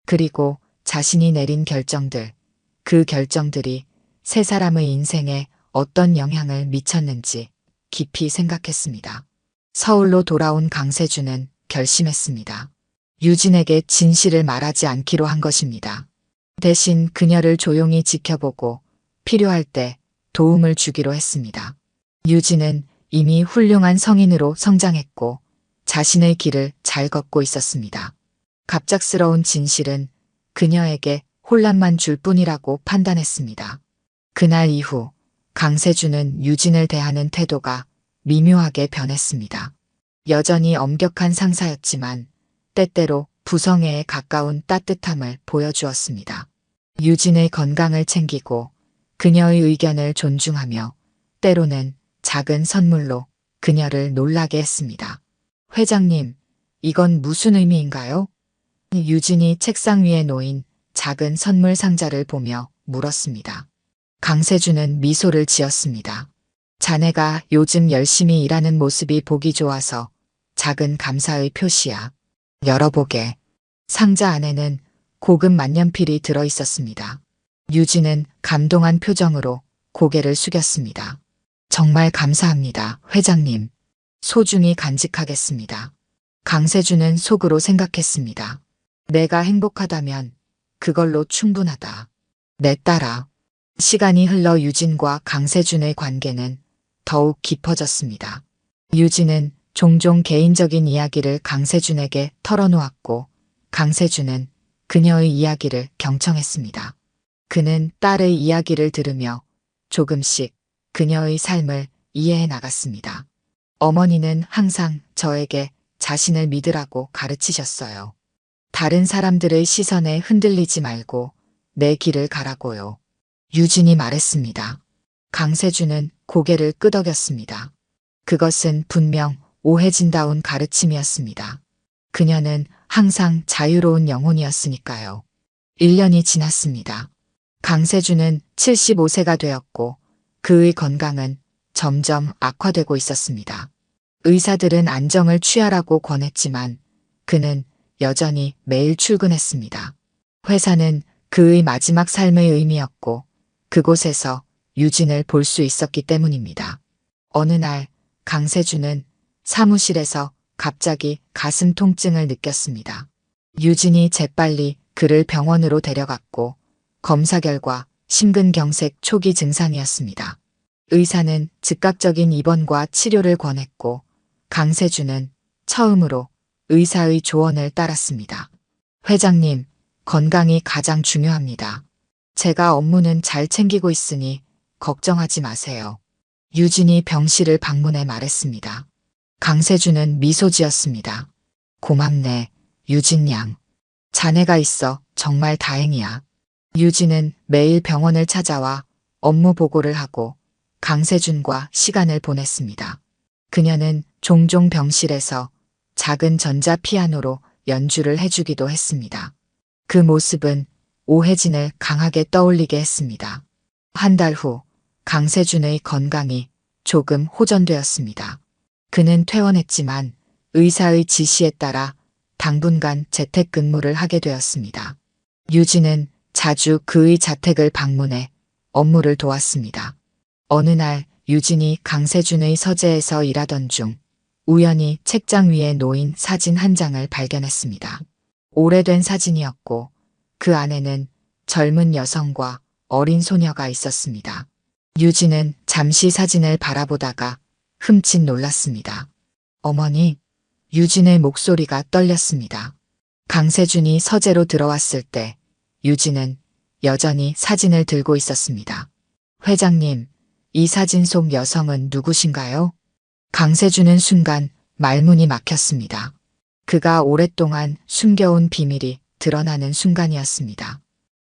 Speaker 1: 그리고 자신이 내린 결정들, 그 결정들이 세 사람의 인생에 어떤 영향을 미쳤는지 깊이 생각했습니다. 서울로 돌아온 강세준은 결심했습니다. 유진에게 진실을 말하지 않기로 한 것입니다. 대신 그녀를 조용히 지켜보고 필요할 때 도움을 주기로 했습니다. 유진은 이미 훌륭한 성인으로 성장했고 자신의 길을 잘 걷고 있었습니다. 갑작스러운 진실은 그녀에게 혼란만 줄 뿐이라고 판단했습니다. 그날 이후 강세준은 유진을 대하는 태도가 미묘하게 변했습니다. 여전히 엄격한 상사였지만 때때로 부성애에 가까운 따뜻함을 보여주었습니다. 유진의 건강을 챙기고 그녀의 의견을 존중하며 때로는 작은 선물로 그녀를 놀라게 했습니다. 회장님, 이건 무슨 의미인가요? 유진이 책상 위에 놓인 작은 선물 상자를 보며 물었습니다. 강세준은 미소를 지었습니다. 자네가 요즘 열심히 일하는 모습이 보기 좋아서 작은 감사의 표시야. 열어보게. 상자 안에는 고급 만년필이 들어 있었습니다. 유진은 감동한 표정으로 고개를 숙였습니다. 정말 감사합니다, 회장님. 소중히 간직하겠습니다. 강세준은 속으로 생각했습니다. 내가 행복하다면 그걸로 충분하다. 내 딸아. 시간이 흘러 유진과 강세준의 관계는 더욱 깊어졌습니다. 유진은 종종 개인적인 이야기를 강세준에게 털어놓았고 강세준은 그녀의 이야기를 경청했습니다. 그는 딸의 이야기를 들으며 조금씩 그녀의 삶을 이해해 나갔습니다. 어머니는 항상 저에게 자신을 믿으라고 가르치셨어요. 다른 사람들의 시선에 흔들리지 말고 내 길을 가라고요. 유진이 말했습니다. 강세준은 고개를 끄덕였습니다. 그것은 분명 오해진다운 가르침이었습니다. 그녀는 항상 자유로운 영혼이었으니까요. 1년이 지났습니다. 강세준은 75세가 되었고 그의 건강은 점점 악화되고 있었습니다. 의사들은 안정을 취하라고 권했지만 그는 여전히 매일 출근했습니다. 회사는 그의 마지막 삶의 의미였고 그곳에서 유진을 볼 수 있었기 때문입니다. 어느 날 강세준은 사무실에서 갑자기 가슴 통증을 느꼈습니다. 유진이 재빨리 그를 병원으로 데려갔고 검사 결과 심근경색 초기 증상이었습니다. 의사는 즉각적인 입원과 치료를 권했고 강세준은 처음으로 의사의 조언을 따랐습니다. 회장님, 건강이 가장 중요합니다. 제가 업무는 잘 챙기고 있으니 걱정하지 마세요. 유진이 병실을 방문해 말했습니다. 강세준은 미소 지었습니다. 고맙네, 유진 양. 자네가 있어 정말 다행이야. 유진은 매일 병원을 찾아와 업무 보고를 하고 강세준과 시간을 보냈습니다. 그녀는 종종 병실에서 작은 전자 피아노로 연주를 해주기도 했습니다. 그 모습은 오혜진을 강하게 떠올리게 했습니다. 한 달 후 강세준의 건강이 조금 호전되었습니다. 그는 퇴원했지만 의사의 지시에 따라 당분간 재택근무를 하게 되었습니다. 유진은 자주 그의 자택을 방문해 업무를 도왔습니다. 어느 날 유진이 강세준의 서재에서 일하던 중 우연히 책장 위에 놓인 사진 한 장을 발견했습니다. 오래된 사진이었고 그 안에는 젊은 여성과 어린 소녀가 있었습니다. 유진은 잠시 사진을 바라보다가 흠칫 놀랐습니다. 어머니, 유진의 목소리가 떨렸습니다. 강세준이 서재로 들어왔을 때 유진은 여전히 사진을 들고 있었습니다. 회장님, 이 사진 속 여성은 누구신가요? 강세준은 순간 말문이 막혔습니다. 그가 오랫동안 숨겨온 비밀이 드러나는 순간이었습니다.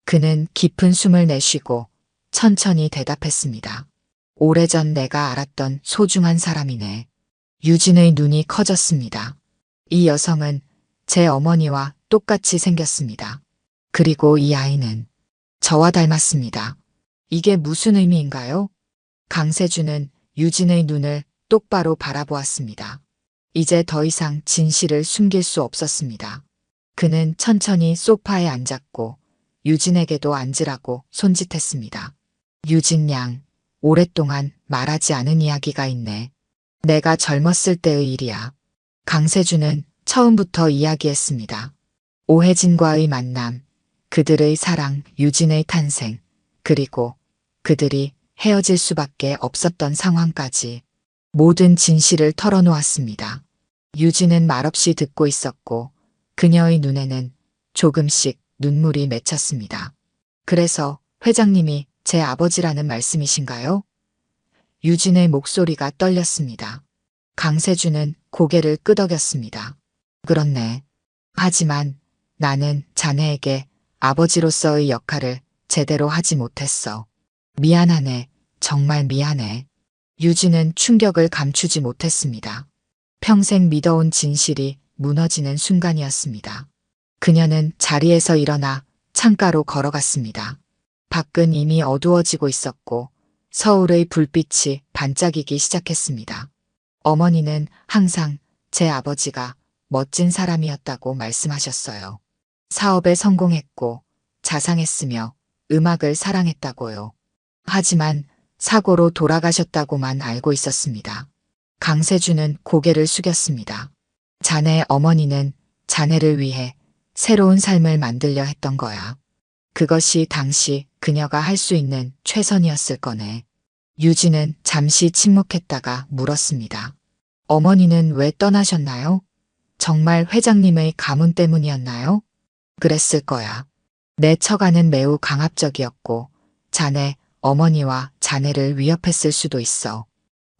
Speaker 1: 그는 깊은 숨을 내쉬고 천천히 대답했습니다. 오래전 내가 알았던 소중한 사람이네. 유진의 눈이 커졌습니다. 이 여성은 제 어머니와 똑같이 생겼습니다. 그리고 이 아이는 저와 닮았습니다. 이게 무슨 의미인가요? 강세준은 유진의 눈을 똑바로 바라보았습니다. 이제 더 이상 진실을 숨길 수 없었습니다. 그는 천천히 소파에 앉았고 유진에게도 앉으라고 손짓했습니다. 유진 양, 오랫동안 말하지 않은 이야기가 있네. 내가 젊었을 때의 일이야. 강세준은 처음부터 이야기했습니다. 오혜진과의 만남, 그들의 사랑, 유진의 탄생, 그리고 그들이 헤어질 수밖에 없었던 상황까지 모든 진실을 털어놓았습니다. 유진은 말없이 듣고 있었고 그녀의 눈에는 조금씩 눈물이 맺혔습니다. 그래서 회장님이 제 아버지라는 말씀이신가요? 유진의 목소리가 떨렸습니다. 강세준은 고개를 끄덕였습니다. 그렇네. 하지만 나는 자네에게 아버지로서의 역할을 제대로 하지 못했어. 미안하네. 정말 미안해. 유진은 충격을 감추지 못했습니다. 평생 믿어온 진실이 무너지는 순간이었습니다. 그녀는 자리에서 일어나 창가로 걸어갔습니다. 밖은 이미 어두워지고 있었고 서울의 불빛이 반짝이기 시작했습니다. 어머니는 항상 제 아버지가 멋진 사람이었다고 말씀하셨어요. 사업에 성공했고 자상했으며 음악을 사랑했다고요. 하지만 사고로 돌아가셨다고만 알고 있었습니다. 강세준은 고개를 숙였습니다. 자네 어머니는 자네를 위해 새로운 삶을 만들려 했던 거야. 그것이 당시 그녀가 할 수 있는 최선이었을 거네. 유진은 잠시 침묵했다가 물었습니다. 어머니는 왜 떠나셨나요? 정말 회장님의 가문 때문이었나요? 그랬을 거야. 내 처가는 매우 강압적이었고 자네 어머니와 자네를 위협했을 수도 있어.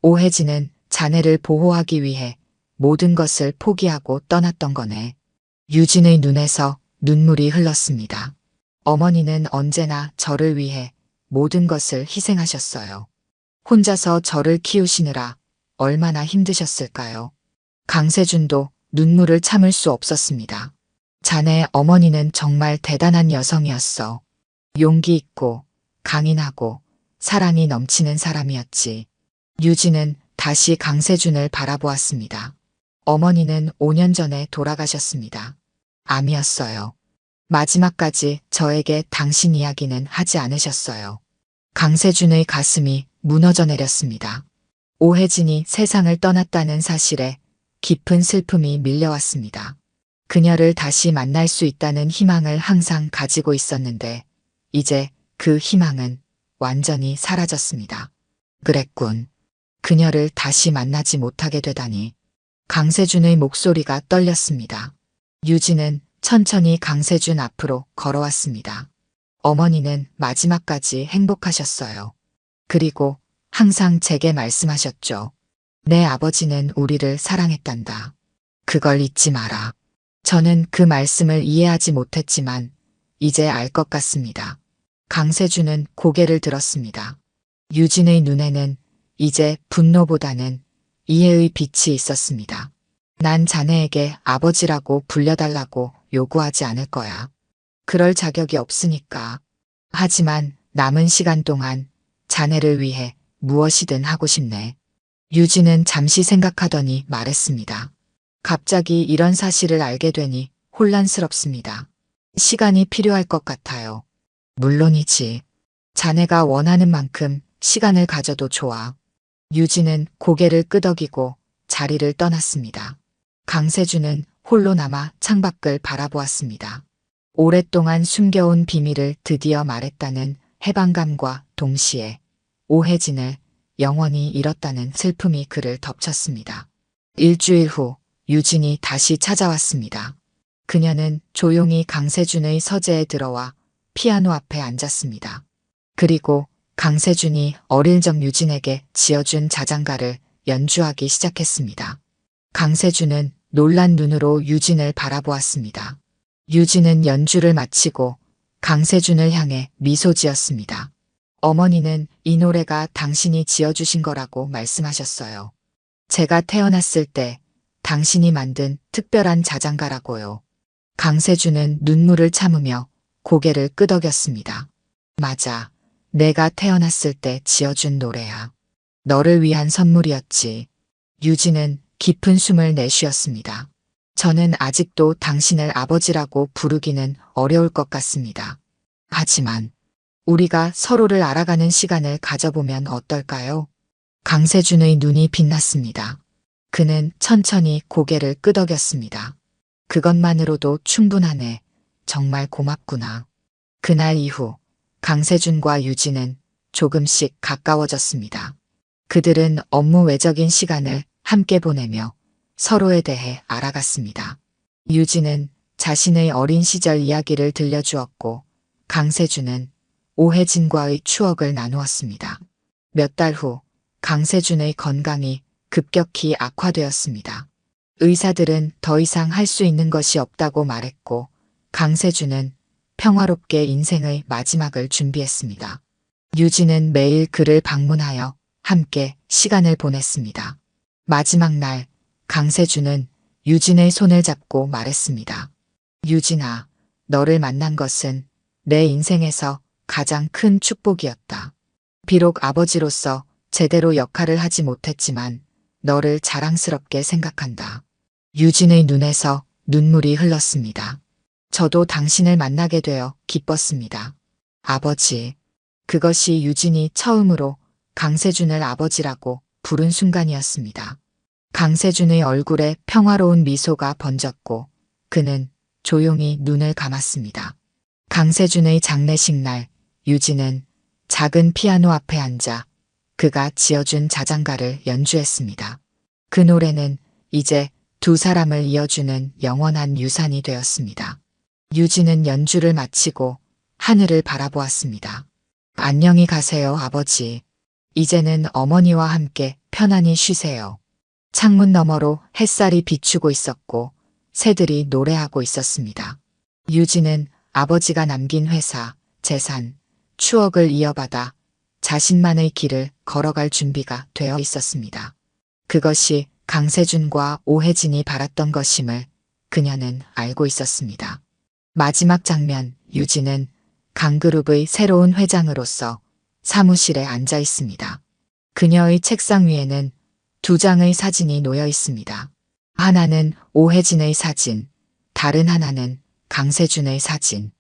Speaker 1: 오혜진은 자네를 보호하기 위해 모든 것을 포기하고 떠났던 거네. 유진의 눈에서 눈물이 흘렀습니다. 어머니는 언제나 저를 위해 모든 것을 희생하셨어요. 혼자서 저를 키우시느라 얼마나 힘드셨을까요? 강세준도 눈물을 참을 수 없었습니다. 자네 어머니는 정말 대단한 여성이었어. 용기 있고 강인하고 사랑이 넘치는 사람이었지. 유진은 다시 강세준을 바라보았습니다. 어머니는 5년 전에 돌아가셨습니다. 암이었어요. 마지막까지 저에게 당신 이야기는 하지 않으셨어요. 강세준의 가슴이 무너져 내렸습니다. 오혜진이 세상을 떠났다는 사실에 깊은 슬픔이 밀려왔습니다. 그녀를 다시 만날 수 있다는 희망을 항상 가지고 있었는데 이제 그 희망은 완전히 사라졌습니다. 그랬군. 그녀를 다시 만나지 못하게 되다니. 강세준의 목소리가 떨렸습니다. 유진은 천천히 강세준 앞으로 걸어왔습니다. 어머니는 마지막까지 행복하셨어요. 그리고 항상 제게 말씀하셨죠. 내 아버지는 우리를 사랑했단다. 그걸 잊지 마라. 저는 그 말씀을 이해하지 못했지만 이제 알 것 같습니다. 강세준은 고개를 들었습니다. 유진의 눈에는 이제 분노보다는 이해의 빛이 있었습니다. 난 자네에게 아버지라고 불려달라고 요구하지 않을 거야. 그럴 자격이 없으니까. 하지만 남은 시간 동안 자네를 위해 무엇이든 하고 싶네. 유진은 잠시 생각하더니 말했습니다. 갑자기 이런 사실을 알게 되니 혼란스럽습니다. 시간이 필요할 것 같아요. 물론이지. 자네가 원하는 만큼 시간을 가져도 좋아. 유진은 고개를 끄덕이고 자리를 떠났습니다. 강세준은 홀로 남아 창밖을 바라보았습니다. 오랫동안 숨겨온 비밀을 드디어 말했다는 해방감과 동시에 오혜진을 영원히 잃었다는 슬픔이 그를 덮쳤습니다. 일주일 후 유진이 다시 찾아왔습니다. 그녀는 조용히 강세준의 서재에 들어와 피아노 앞에 앉았습니다. 그리고 강세준이 어릴 적 유진에게 지어준 자장가를 연주하기 시작했습니다. 강세준은 놀란 눈으로 유진을 바라보았습니다. 유진은 연주를 마치고 강세준을 향해 미소 지었습니다. 어머니는 이 노래가 당신이 지어주신 거라고 말씀하셨어요. 제가 태어났을 때 당신이 만든 특별한 자장가라고요. 강세준은 눈물을 참으며 고개를 끄덕였습니다. 맞아. 내가 태어났을 때 지어준 노래야. 너를 위한 선물이었지. 유진은 깊은 숨을 내쉬었습니다. 저는 아직도 당신을 아버지라고 부르기는 어려울 것 같습니다. 하지만 우리가 서로를 알아가는 시간을 가져보면 어떨까요? 강세준의 눈이 빛났습니다. 그는 천천히 고개를 끄덕였습니다. 그것만으로도 충분하네. 정말 고맙구나. 그날 이후 강세준과 유진은 조금씩 가까워졌습니다. 그들은 업무 외적인 시간을 함께 보내며 서로에 대해 알아갔습니다. 유진은 자신의 어린 시절 이야기를 들려주었고 강세준은 오혜진과의 추억을 나누었습니다. 몇 달 후 강세준의 건강이 급격히 악화되었습니다. 의사들은 더 이상 할 수 있는 것이 없다고 말했고 강세준은 평화롭게 인생의 마지막을 준비했습니다. 유진은 매일 그를 방문하여 함께 시간을 보냈습니다. 마지막 날 강세준은 유진의 손을 잡고 말했습니다. 유진아, 너를 만난 것은 내 인생에서 가장 큰 축복이었다. 비록 아버지로서 제대로 역할을 하지 못했지만 너를 자랑스럽게 생각한다. 유진의 눈에서 눈물이 흘렀습니다. 저도 당신을 만나게 되어 기뻤습니다. 아버지. 그것이 유진이 처음으로 강세준을 아버지라고 부른 순간이었습니다. 강세준의 얼굴에 평화로운 미소가 번졌고 그는 조용히 눈을 감았습니다. 강세준의 장례식 날 유진은 작은 피아노 앞에 앉아 그가 지어준 자장가를 연주했습니다. 그 노래는 이제 두 사람을 이어주는 영원한 유산이 되었습니다. 유진은 연주를 마치고 하늘을 바라보았습니다. 안녕히 가세요, 아버지. 이제는 어머니와 함께 편안히 쉬세요. 창문 너머로 햇살이 비추고 있었고 새들이 노래하고 있었습니다. 유진은 아버지가 남긴 회사, 재산, 추억을 이어받아 자신만의 길을 걸어갈 준비가 되어 있었습니다. 그것이 강세준과 오혜진이 바랐던 것임을 그녀는 알고 있었습니다. 마지막 장면, 유진은 강그룹의 새로운 회장으로서 사무실에 앉아 있습니다. 그녀의 책상 위에는 두 장의 사진이 놓여 있습니다. 하나는 오혜진의 사진, 다른 하나는 강세준의 사진.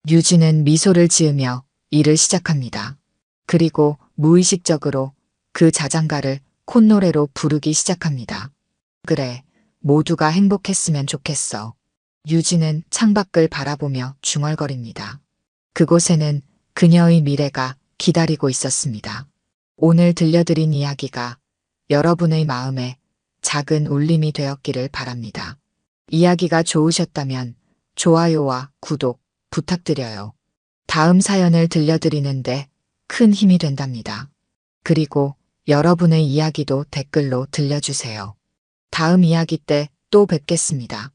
Speaker 1: 유진은 미소를 지으며 일을 시작합니다. 그리고 무의식적으로 그 자장가를 콧노래로 부르기 시작합니다. 그래, 모두가 행복했으면 좋겠어. 유진은 창밖을 바라보며 중얼거립니다. 그곳에는 그녀의 미래가 기다리고 있었습니다. 오늘 들려드린 이야기가 여러분의 마음에 작은 울림이 되었기를 바랍니다. 이야기가 좋으셨다면 좋아요와 구독 부탁드려요. 다음 사연을 들려드리는데 큰 힘이 된답니다. 그리고 여러분의 이야기도 댓글로 들려주세요. 다음 이야기 때 또 뵙겠습니다.